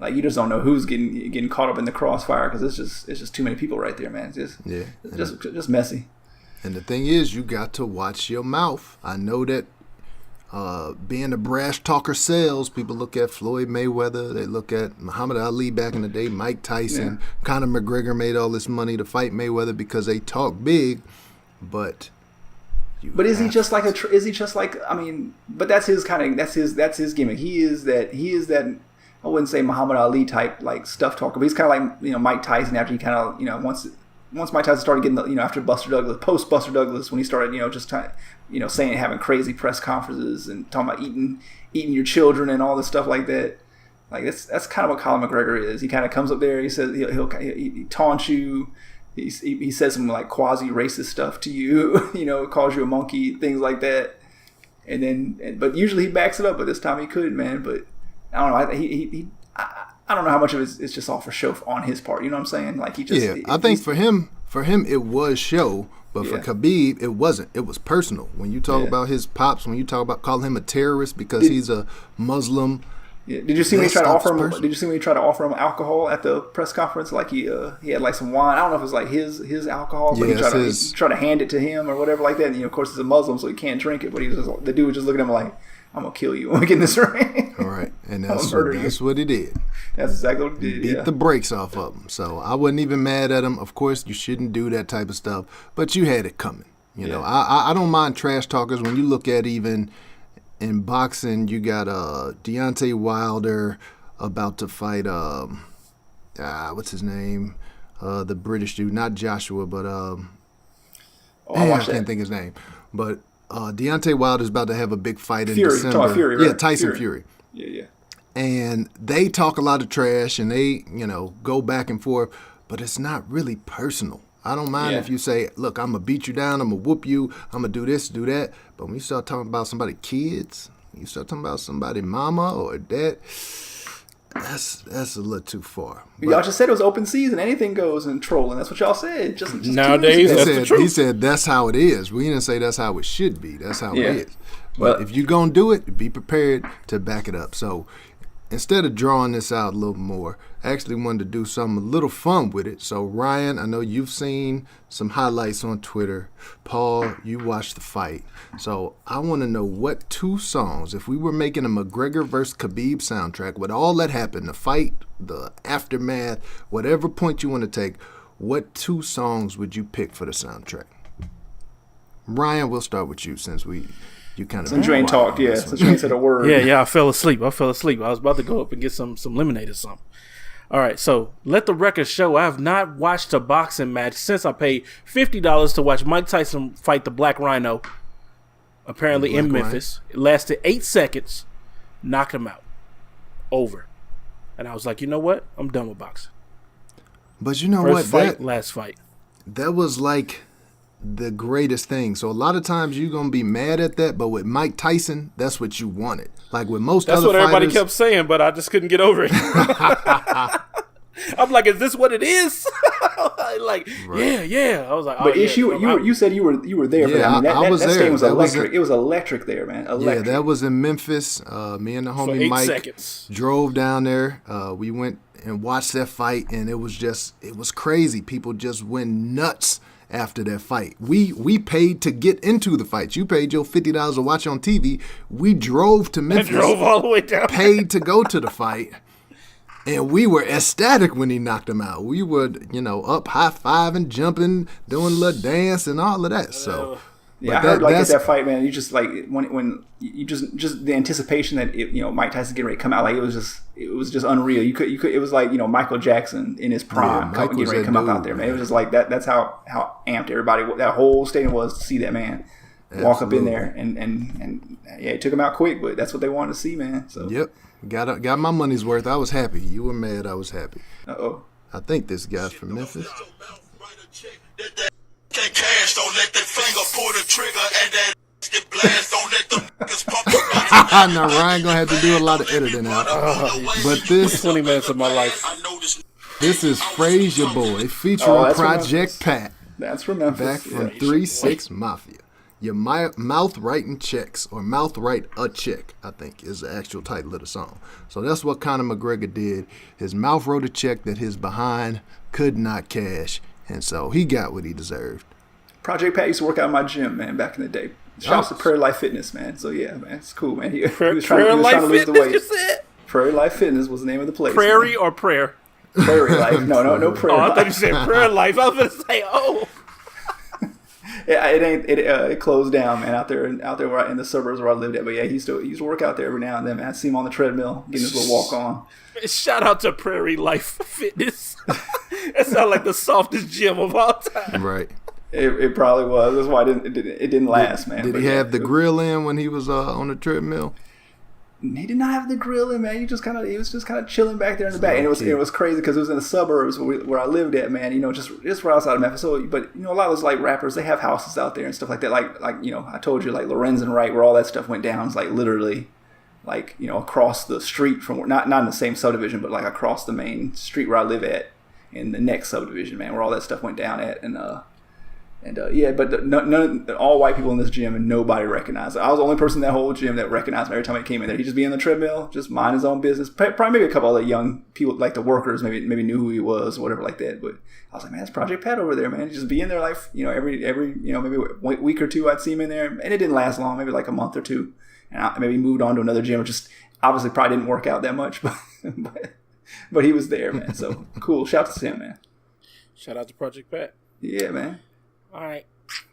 Speaker 2: like, you just don't know who's getting caught up in the crossfire, because it's just too many people right there, man. It's just messy.
Speaker 3: And the thing is, you got to watch your mouth. I know that. Being a brash talker sells. People look at Floyd Mayweather, they look at Muhammad Ali back in the day, Mike Tyson, Conor McGregor made all this money to fight Mayweather because they talk big, but is he just like I mean, but that's his gimmick. He is that I wouldn't say Muhammad Ali type like stuff talker, but he's kind of like Mike Tyson after he kind of once Mike Tyson started getting after post Buster Douglas, when he started saying, having crazy press conferences and talking about eating your children and all this stuff like that. Like that's kind of what Conor McGregor is. He kind of comes up there, he says he taunts you, he says some like quasi racist stuff to you, calls you a monkey, things like that. And then but usually he backs it up, but this time he couldn't, man. But I don't know. I don't know how much of it's just all for show on his part. You know what I'm saying? Like I think for him it was show, but for Khabib it wasn't. It was personal. When you talk about his pops, when you talk about calling him a terrorist because he's a Muslim.
Speaker 2: Yeah. Did you see when he tried to offer him? Did you see when he tried to offer him alcohol at the press conference? Like he had like some wine. I don't know if it was like his alcohol, but he tried to hand it to him or whatever like that. And of course he's a Muslim, so he can't drink it. But the dude was just looking at him like, "I'm gonna kill you when we get in this ring."
Speaker 3: All right, and that's what he did.
Speaker 2: That's exactly what he did.
Speaker 3: Beat the brakes off of him. So I wasn't even mad at him. Of course, you shouldn't do that type of stuff, but you had it coming. You know, I don't mind trash talkers. When you look at even in boxing, you got Deontay Wilder about to fight what's his name? The British dude, not Joshua, but I can't think his name. But Deontay Wilder's about to have a big fight in December.
Speaker 2: Fury, right?
Speaker 3: Yeah, Tyson Fury.
Speaker 2: Yeah.
Speaker 3: And they talk a lot of trash and they, go back and forth, but it's not really personal. I don't mind if you say, look, I'm going to beat you down, I'm going to whoop you, I'm going to do this, do that. But when you start talking about somebody's kids, you start talking about somebody's mama or dad, that's a little too far.
Speaker 2: But y'all just said it was open season. Anything goes in trolling. That's what y'all said. Just
Speaker 1: nowadays, that's the truth.
Speaker 3: He said that's how it is. We didn't say that's how it should be. That's how it is. But if you're going to do it, be prepared to back it up. So instead of drawing this out a little more, I actually wanted to do something a little fun with it. So, Ryan, I know you've seen some highlights on Twitter. Paul, you watched the fight. So I want to know what two songs, if we were making a McGregor versus Khabib soundtrack, with all that happened, the fight, the aftermath, whatever point you want to take, what two songs would you pick for the soundtrack? Ryan, we'll start with you since you kind of...
Speaker 2: Since you ain't talked, since you ain't said a word.
Speaker 1: Yeah, I fell asleep. I was about to go up and get some lemonade or something. All right, so let the record show I have not watched a boxing match since I paid $50 to watch Mike Tyson fight the Black Rhino, apparently in Memphis. It lasted 8 seconds, knocked him out. Over. And I was like, you know what? I'm done with boxing.
Speaker 3: But you know
Speaker 1: First fight, last fight.
Speaker 3: That was like the greatest thing. So a lot of times you're gonna be mad at that, but with Mike Tyson, that's what you wanted. Like with most
Speaker 1: that's
Speaker 3: other
Speaker 1: what everybody
Speaker 3: fighters,
Speaker 1: kept saying, but I just couldn't get over it. I'm like, is this what it is? Like, yeah. I was like,
Speaker 2: but Ish, you said you were there for that. I mean, that stadium was electric. It was electric there, man. Electric.
Speaker 3: Yeah, that was in Memphis. Me and the homie Mike drove down there. We went and watched that fight, and it was crazy. People just went nuts after that fight. We paid to get into the fight. You paid your $50 to watch on TV. We drove to Memphis.
Speaker 1: Drove all the way down.
Speaker 3: Paid to go to the fight. And we were ecstatic when he knocked him out. We were, up high-fiving, jumping, doing a little dance and all of that. So,
Speaker 2: yeah, I heard at that fight, man. You just like when you just the anticipation that Mike Tyson getting ready to come out, like it was just unreal. You could it was like Michael Jackson in his prime getting ready to come out there, man. It was just like that. That's how amped everybody, that whole stadium was to see that man walk up in there and yeah, it took him out quick, but that's what they wanted to see, man. So
Speaker 3: yep. Got my money's worth. I was happy. You were mad. I was happy.
Speaker 2: Uh-oh.
Speaker 3: I think this guy's from Memphis.
Speaker 4: Cash, don't let that finger pull the trigger and that get blast, don't let the niggas pump the
Speaker 3: Now Ryan gonna have to do a lot of editing out. But this
Speaker 1: 20 minutes of my life.
Speaker 3: This is Frazier Boy featuring Project Pat.
Speaker 2: That's from Memphis.
Speaker 3: Back from 3-6 Mafia. Your mouth writing checks, or mouth write a check, I think is the actual title of the song. So that's what Conor McGregor did. His mouth wrote a check that his behind could not cash, and so he got what he deserved.
Speaker 2: Project Pat used to work out in my gym, man, back in the day. Shouts to Prairie Life Fitness, man. So yeah, man, it's cool, man. He was trying to lose the weight.
Speaker 1: You said?
Speaker 2: Prairie Life Fitness was the name of the place.
Speaker 1: Prairie or prayer?
Speaker 2: Prairie Life. No Prairie Life.
Speaker 1: I thought you said Prayer Life. I was going to say,
Speaker 2: It closed down, man, out there where in the suburbs where I lived at. But yeah, he used to work out there every now and then, man. I see him on the treadmill getting his little walk on.
Speaker 1: Shout out to Prairie Life Fitness. That sounds like the softest gym of all time.
Speaker 3: Right.
Speaker 2: It probably was. That's why it didn't last, man.
Speaker 3: Did he have the grill in when he was on the treadmill?
Speaker 2: He did not have the grill in, man. He was just kind of chilling back there in the back, and it was crazy because it was in the suburbs where I lived at, man. Just right outside of Memphis. So, but a lot of those like rappers, they have houses out there and stuff like that. Like I told you, like Lorenz and Wright, where all that stuff went down. It's like literally, like across the street from not in the same subdivision, but like across the main street where I live at, in the next subdivision, man, where all that stuff went down at, but all white people in this gym and nobody recognized it. I was the only person in that whole gym that recognized him every time I came in there. He'd just be on the treadmill, just mind his own business. Probably maybe a couple other young people, like the workers, maybe knew who he was or whatever like that. But I was like, man, that's Project Pat over there, man. He'd just be in there like, every maybe a week or two I'd see him in there. And it didn't last long, maybe like a month or two. And I maybe moved on to another gym, which just obviously probably didn't work out that much. But he was there, man. So cool. Shout out to him, man.
Speaker 1: Shout out to Project Pat.
Speaker 2: Yeah, man.
Speaker 1: All right,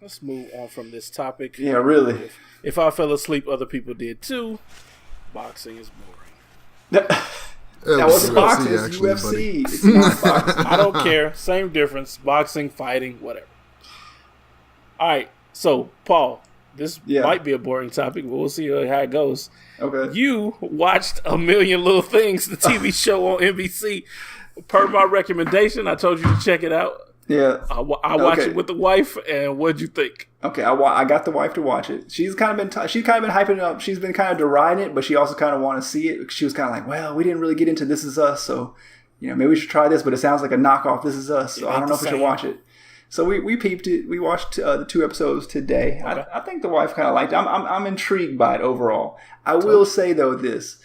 Speaker 1: let's move on from this topic.
Speaker 2: Yeah, really.
Speaker 1: If I fell asleep, other people did too. Boxing is boring.
Speaker 2: That wasn't boxing, it's UFC. It's not boxing.
Speaker 1: I don't care. Same difference. Boxing, fighting, whatever. All right, so, Paul, this might be a boring topic, but we'll see how it goes.
Speaker 2: Okay.
Speaker 1: You watched A Million Little Things, the TV show on NBC. Per my recommendation, I told you to check it out.
Speaker 2: Yeah,
Speaker 1: I watched it with the wife, and what'd you think?
Speaker 2: Okay, I got the wife to watch it. She's kind of been hyping it up. She's been kind of deriding it, but she also kind of wanted to see it. She was kind of like, well, we didn't really get into This Is Us, so maybe we should try this. But it sounds like a knockoff This Is Us, so I don't know if we should watch it. So we peeped it. We watched the 2 episodes today. Okay. I think the wife kind of liked it. I'm intrigued by it overall. I will say though this.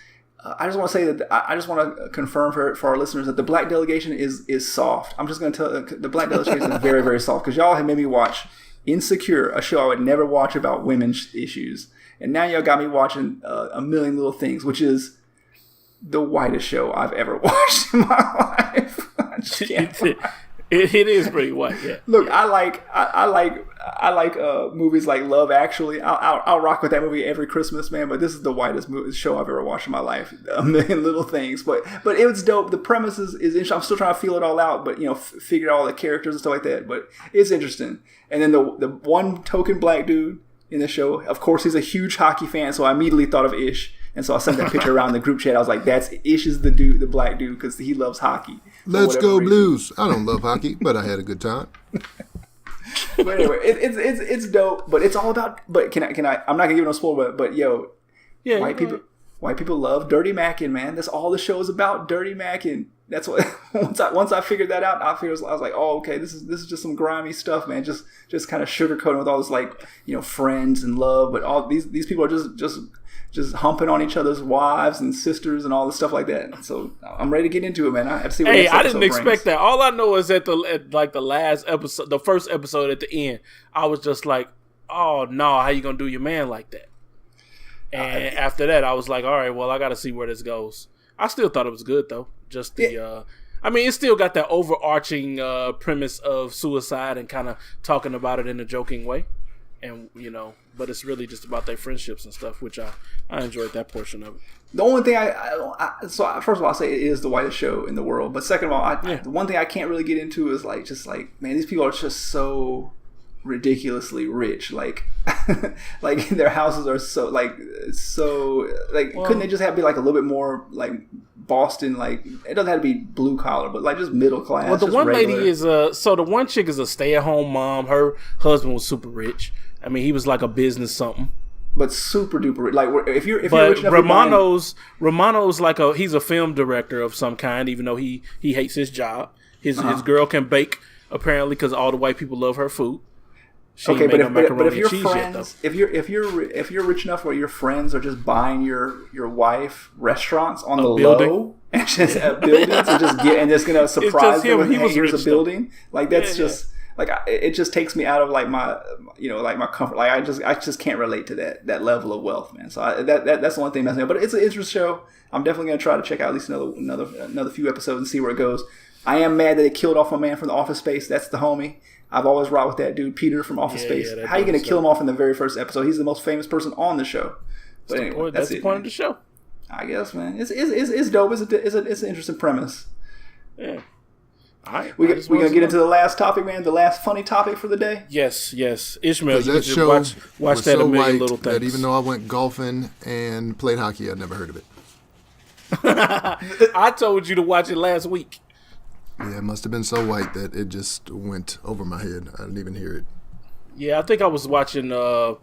Speaker 2: I just want to say that I just want to confirm for our listeners that the black delegation is soft. I'm just going to tell the black delegation is very, very soft because y'all have made me watch Insecure, a show I would never watch about women's issues, and now y'all got me watching A Million Little Things, which is the whitest show I've ever watched in my life. I just can't.
Speaker 1: It is pretty white, yeah.
Speaker 2: Look, I like movies like Love Actually. I'll rock with that movie every Christmas, man. But this is the whitest show I've ever watched in my life. A Million Little Things, but it was dope. The premise is interesting. I'm still trying to feel it all out, but figure out all the characters and stuff like that. But it's interesting. And then the one token black dude in the show, of course, he's a huge hockey fan, so I immediately thought of Ish. And so I sent that picture around the group chat. I was like, "That's Ish is the dude, the black dude, because he loves hockey."
Speaker 3: Let's go reason. Blues! I don't love hockey, but I had a good time.
Speaker 2: But anyway, it's dope. But it's all about. But can I? I'm not gonna give no spoiler. But white people love dirty macking, man. That's all the show is about. Dirty macking. That's what once I figured that out, I was like, oh, okay, this is just some grimy stuff, man. Just kind of sugarcoating with all this, like, you know, friends and love, but all these people are just humping on each other's wives and sisters and all this stuff like that. So I'm ready to get into it, man. I have to see what
Speaker 1: Hey,
Speaker 2: next
Speaker 1: I
Speaker 2: episode
Speaker 1: didn't expect
Speaker 2: brings.
Speaker 1: that. All I know is at the last episode, the first episode at the end, I was just like, oh no, how you gonna do your man like that? And after that, I was like, all right, well, I got to see where this goes. I still thought it was good though. Just the, I mean, it still got that overarching premise of suicide and kind of talking about it in a joking way, and you know, but it's really just about their friendships and stuff, which I enjoyed that portion of it.
Speaker 2: The only thing first of all, I'll say it is the whitest show in the world. But second of all, the one thing I can't really get into is man, these people are just so ridiculously rich. Like their houses are so couldn't they just be like a little bit more like Boston? Like, it doesn't have to be blue collar, but like just middle class.
Speaker 1: Well, the
Speaker 2: just
Speaker 1: one
Speaker 2: regular.
Speaker 1: lady is so the one chick is a stay-at-home mom. Her husband was super rich. I mean, he was like a business something.
Speaker 2: But super duper rich. Like, if you're rich enough,
Speaker 1: Romano's like he's a film director of some kind, even though he hates his job. His girl can bake apparently because all the white people love her food.
Speaker 2: Okay, but if your friends, if you're rich enough where your friends are just buying your wife restaurants on the low and just buildings and just gonna surprise them with, hey, here's a building, like that's like it just takes me out of like my my comfort. Like I just can't relate to that level of wealth, man. So that's the one thing messing up. But it's an interesting show. I'm definitely gonna try to check out at least another few episodes and see where it goes. I am mad that they killed off my man from the Office Space. That's the homie. I've always rocked with that dude, Peter from Office Space. How are you going to kill him off in the very first episode? He's the most famous person on the show. But anyway,
Speaker 1: that's the point of the show.
Speaker 2: I guess, man. It's dope. It's an interesting premise.
Speaker 1: Yeah. All right.
Speaker 2: We're going to get into the last topic, man. The last funny topic for the day.
Speaker 1: Yes. Ishmael, you
Speaker 3: that
Speaker 1: should
Speaker 3: show
Speaker 1: watch
Speaker 3: was
Speaker 1: that
Speaker 3: so
Speaker 1: A Million
Speaker 3: white
Speaker 1: Little Things.
Speaker 3: that even though I went golfing and played hockey, I'd never heard of it.
Speaker 1: I told you to watch it last week.
Speaker 3: Yeah, it must have been so white that it just went over my head. I didn't even hear it.
Speaker 1: Yeah, I think I was watching like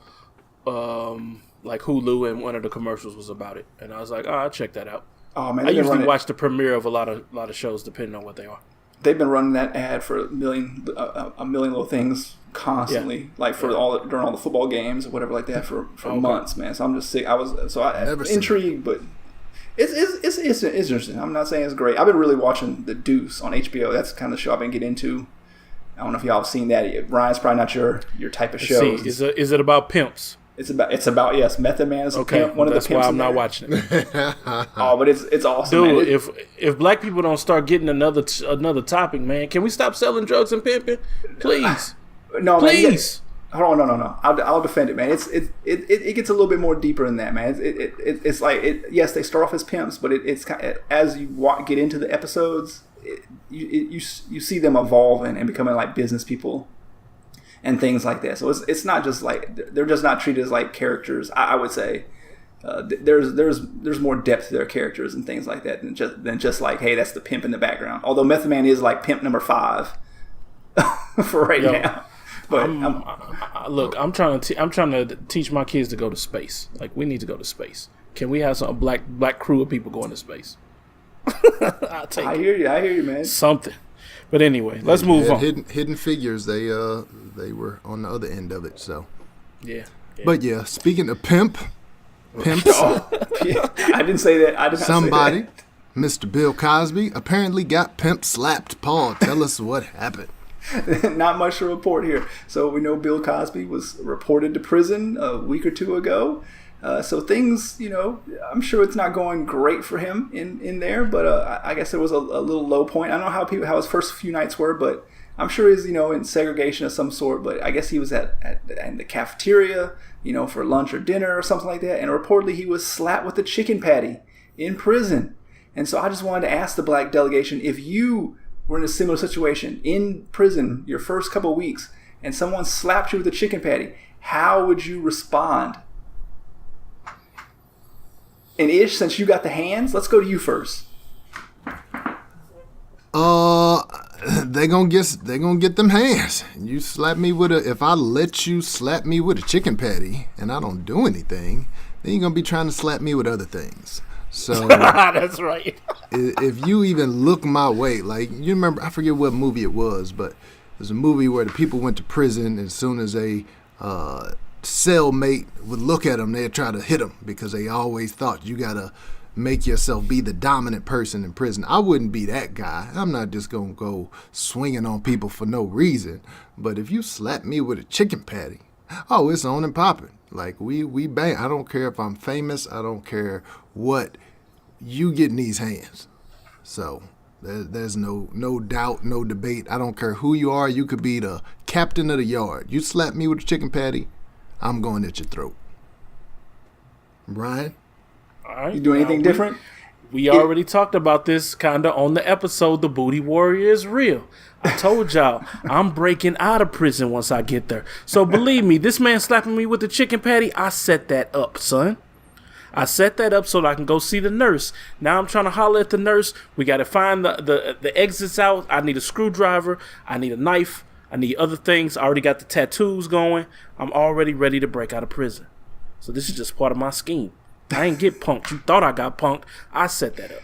Speaker 1: Hulu, and one of the commercials was about it, and I was like, I'll check that out.
Speaker 2: Oh man,
Speaker 1: I usually watch the premiere of a lot of shows depending on what they are.
Speaker 2: They've been running that ad for a million little things constantly, like for during all the football games or whatever like that for months, man. So I'm just sick. I'm intrigued, but. It's interesting. I'm not saying it's great. I've been really watching The Deuce on HBO. That's the kind of show I've been getting into. I don't know if y'all have seen that. Ryan's probably not your type of show.
Speaker 1: Is it about pimps?
Speaker 2: It's about yes, Method Man is a pimp. One of the pimps.
Speaker 1: That's why I'm not watching it.
Speaker 2: Oh, but it's awesome,
Speaker 1: dude.
Speaker 2: man.
Speaker 1: If black people don't start getting another topic, man, can we stop selling drugs and pimping, please?
Speaker 2: No,
Speaker 1: please.
Speaker 2: Man, hold on, no. I'll defend it, man. It gets a little bit more deeper than that, man. It's like yes, they start off as pimps, but it's kind of, as you get into the episodes, you see them evolving and becoming like business people and things like that. So it's not just like they're just not treated as like characters. I would say there's more depth to their characters and things like that than just like, hey, that's the pimp in the background. Although Method Man is like pimp number 5 for right now. But
Speaker 1: I'm trying to teach my kids to go to space. Like, we need to go to space. Can we have some black crew of people going to space?
Speaker 2: I hear you, man.
Speaker 1: Something. But anyway, let's move on.
Speaker 3: Hidden Figures, they were on the other end of it. So
Speaker 1: yeah.
Speaker 3: But yeah, speaking of pimps,
Speaker 2: I didn't say that. I did not
Speaker 3: somebody,
Speaker 2: say that.
Speaker 3: Mr. Bill Cosby, apparently got pimp slapped. Paul, tell us what happened.
Speaker 2: Not much to report here. So we know Bill Cosby was reported to prison a week or two ago. So things, I'm sure it's not going great for him in there, but I guess there was a little low point. I don't know how his first few nights were, but I'm sure he's, in segregation of some sort. But I guess he was in the cafeteria, for lunch or dinner or something like that. And reportedly he was slapped with a chicken patty in prison. And so I just wanted to ask the black delegation, if you were in a similar situation in prison your first couple of weeks and someone slapped you with a chicken patty, how would you respond? And Ish, since you got the hands, let's go to you first.
Speaker 3: They gonna get them hands. You slap me if I let you slap me with a chicken patty and I don't do anything, then you're gonna be trying to slap me with other things. So
Speaker 1: That's right.
Speaker 3: if you even look my way, like you remember, I forget what movie it was, but there's a movie where the people went to prison, and as soon as a cellmate would look at them, they'd try to hit them because they always thought you gotta make yourself be the dominant person in prison. I wouldn't be that guy. I'm not just gonna go swinging on people for no reason. But if you slap me with a chicken patty, oh, it's on and popping. Like we bang. I don't care if I'm famous. I don't care what. You get in these hands. So there's no doubt, no debate. I don't care who you are. You could be the captain of the yard. You slap me with a chicken patty, I'm going at your throat. Brian?
Speaker 1: All right.
Speaker 2: You do anything different?
Speaker 1: We already talked about this kind of on the episode, The Booty Warrior is Real. I told y'all, I'm breaking out of prison once I get there. So believe me, this man slapping me with the chicken patty, I set that up, son. I set that up so that I can go see the nurse. Now I'm trying to holler at the nurse. We got to find the exits out. I need a screwdriver. I need a knife. I need other things. I already got the tattoos going. I'm already ready to break out of prison. So this is just part of my scheme. I ain't get punked. You thought I got punked. I set that up.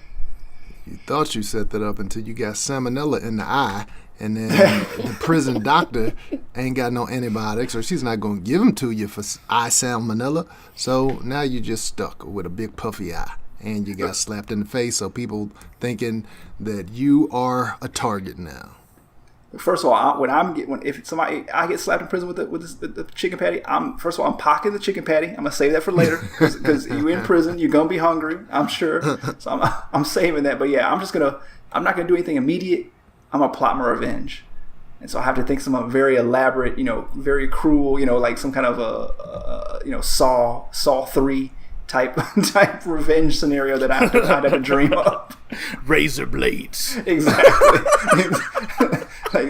Speaker 3: You thought you set that up until you got salmonella in the eye, and then the prison doctor ain't got no antibiotics, or she's not going to give them to you for eye salmonella. So now you're just stuck with a big puffy eye, and you got slapped in the face. So people thinking that you are a target now.
Speaker 2: First of all, if somebody I get slapped in prison with the chicken patty, I'm pocketing the chicken patty. I'm gonna save that for later because you in prison, you're gonna be hungry, I'm sure. So I'm saving that. But yeah, I'm not gonna do anything immediate. I'm gonna plot my revenge, and so I have to think some very elaborate, very cruel, like some kind of a Saw 3 type revenge scenario that I'd have to dream up.
Speaker 1: Razor blades.
Speaker 2: Exactly.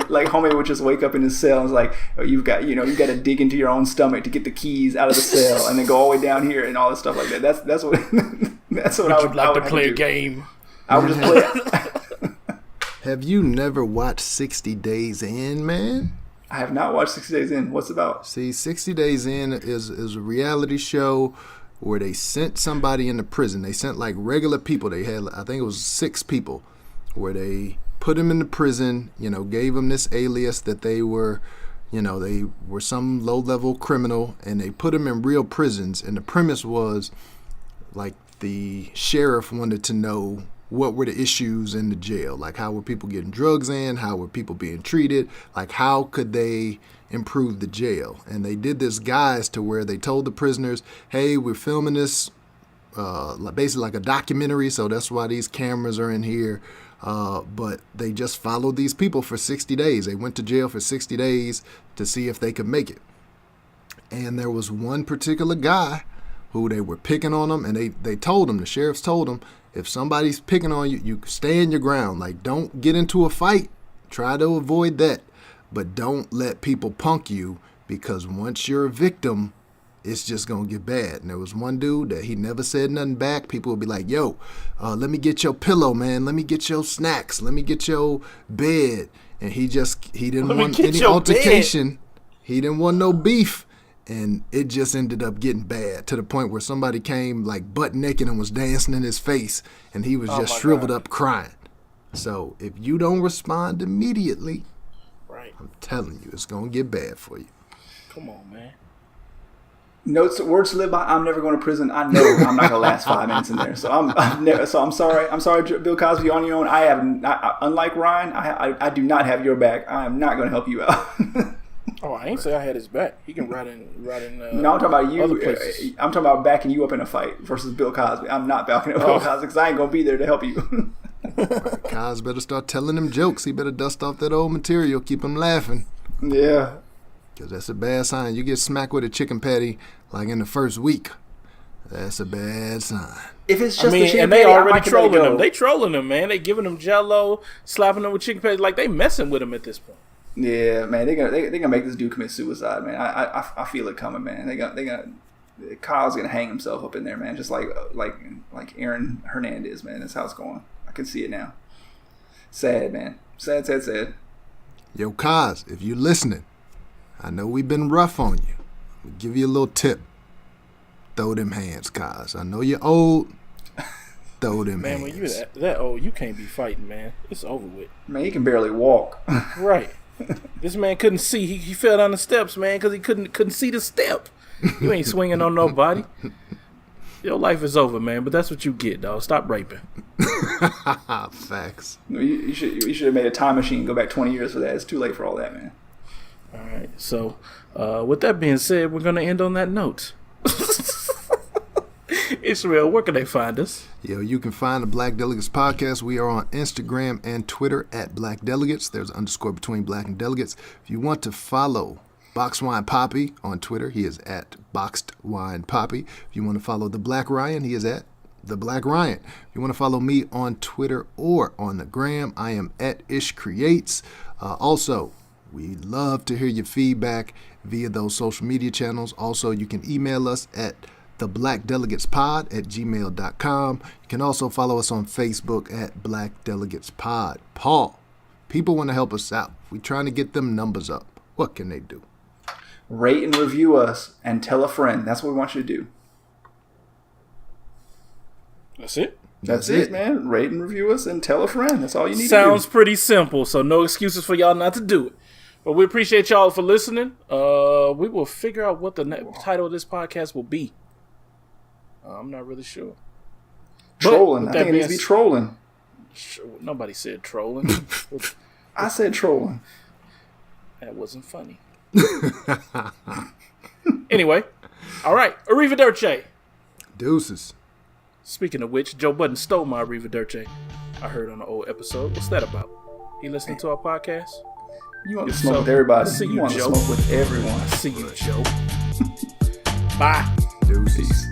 Speaker 2: like homie would just wake up in his cell and is like, oh, you got to dig into your own stomach to get the keys out of the cell and then go all the way down here and all this stuff like that. That's what I would
Speaker 1: like to play a game.
Speaker 2: I would just play it.
Speaker 3: Have you never watched 60 Days In, man?
Speaker 2: I have not watched 60 Days In. What's it about?
Speaker 3: See, 60 Days In is a reality show where they sent somebody into prison. They sent like regular people. They had, I think it was 6 people, where they put them into prison, gave them this alias that they were some low-level criminal, and they put them in real prisons. And the premise was, like, the sheriff wanted to know what were the issues in the jail. Like, how were people getting drugs in? How were people being treated? Like, how could they improve the jail? And they did this guise to where they told the prisoners, hey, we're filming this basically like a documentary, so that's why these cameras are in here. But they just followed these people for 60 days. They went to jail for 60 days to see if they could make it. And there was one particular guy who they were picking on him, and they told him, the sheriffs told him, if somebody's picking on you, you stand your ground. Like, don't get into a fight. Try to avoid that. But don't let people punk you, because once you're a victim, it's just going to get bad. And there was one dude that he never said nothing back. People would be like, yo, let me get your pillow, man. Let me get your snacks. Let me get your bed. And he didn't want any altercation. He didn't want no beef. And it just ended up getting bad to the point where somebody came like butt naked and was dancing in his face. And he was just shriveled up crying. So if you don't respond immediately,
Speaker 1: right,
Speaker 3: I'm telling you, it's going to get bad for you.
Speaker 1: Come on, man.
Speaker 2: Words to live by. I'm never going to prison. I know I'm not going to last 5 minutes in there. So I'm sorry. I'm sorry, Bill Cosby. On your own, unlike Ryan, I do not have your back. I am not going to help you out.
Speaker 1: Oh, I ain't say I had his back. He can ride in.
Speaker 2: No, I'm talking about you.
Speaker 1: Other places.
Speaker 2: I'm talking about backing you up in a fight versus Bill Cosby. I'm not backing up Bill Cosby because I ain't going to be there to help you.
Speaker 3: Cos better start telling them jokes. He better dust off that old material. Keep him laughing.
Speaker 2: Yeah.
Speaker 3: Because that's a bad sign. You get smacked with a chicken patty like in the first week. That's a bad sign.
Speaker 2: If it's just the chicken
Speaker 1: and they
Speaker 2: patty,
Speaker 1: already trolling him. They trolling him, man. They giving him Jello, slapping him with chicken patty. Like, they messing with him at this point.
Speaker 2: Yeah, man. They gonna make this dude commit suicide, man. I feel it coming, man. Kyle's gonna hang himself up in there, man. Just like Aaron Hernandez, man. That's how it's going. I can see it now. Sad, man. Sad.
Speaker 3: Yo, Kaz, if you listening, I know we've been rough on you. We'll give you a little tip. Throw them hands, Kaz. I know you're old, throw them
Speaker 1: Man, when you
Speaker 3: hands.
Speaker 1: that old, you can't be fighting, man. It's over with.
Speaker 2: Man, he can barely walk.
Speaker 1: Right. This man couldn't see. He fell down the steps, man, because he couldn't see the step. You ain't swinging on nobody. Your life is over, man. But that's what you get, dog. Stop raping.
Speaker 3: Facts.
Speaker 2: You should have made a time machine and go back 20 years for that. It's too late for all that, man.
Speaker 1: All right. So, with that being said, we're gonna end on that note. Israel, where can they find us?
Speaker 3: Yo, you can find the Black Delegates podcast. We are on Instagram and Twitter at Black Delegates. There's an underscore between Black and Delegates. If you want to follow Boxed Wine Papi on Twitter, he is at Boxed Wine Papi. If you want to follow The Black Ryan, he is at The Black Ryan. If you want to follow me on Twitter or on the gram, I am at Ish Creates. Also, we love to hear your feedback via those social media channels. Also, you can email us at theblackdelegatespod@gmail.com. You can also follow us on Facebook at Black Delegates Pod. Paul, people want to help us out. We're trying to get them numbers up. What can they do?
Speaker 2: Rate and review us and tell a friend. That's what we want you to do.
Speaker 1: That's it.
Speaker 2: That's it, man. Rate and review us and tell a friend. That's all you need
Speaker 1: Sounds
Speaker 2: to do.
Speaker 1: pretty simple, so no excuses for y'all not to do it. But we appreciate y'all for listening. We will figure out what the title of this podcast will be. I'm not really sure.
Speaker 2: Trolling. I think it needs to be trolling.
Speaker 1: Nobody said trolling.
Speaker 2: I said trolling.
Speaker 1: That wasn't funny. Anyway, all right. Arrivederci.
Speaker 3: Deuces.
Speaker 1: Speaking of which, Joe Budden stole my Arrivederci. I heard on an old episode. What's that about? He listening to our podcast?
Speaker 2: You want to smoke with everybody.
Speaker 1: See
Speaker 2: You
Speaker 1: you,
Speaker 2: want to
Speaker 1: Joe.
Speaker 2: smoke with everyone.
Speaker 1: See you, Joe. Bye.
Speaker 3: Deuces.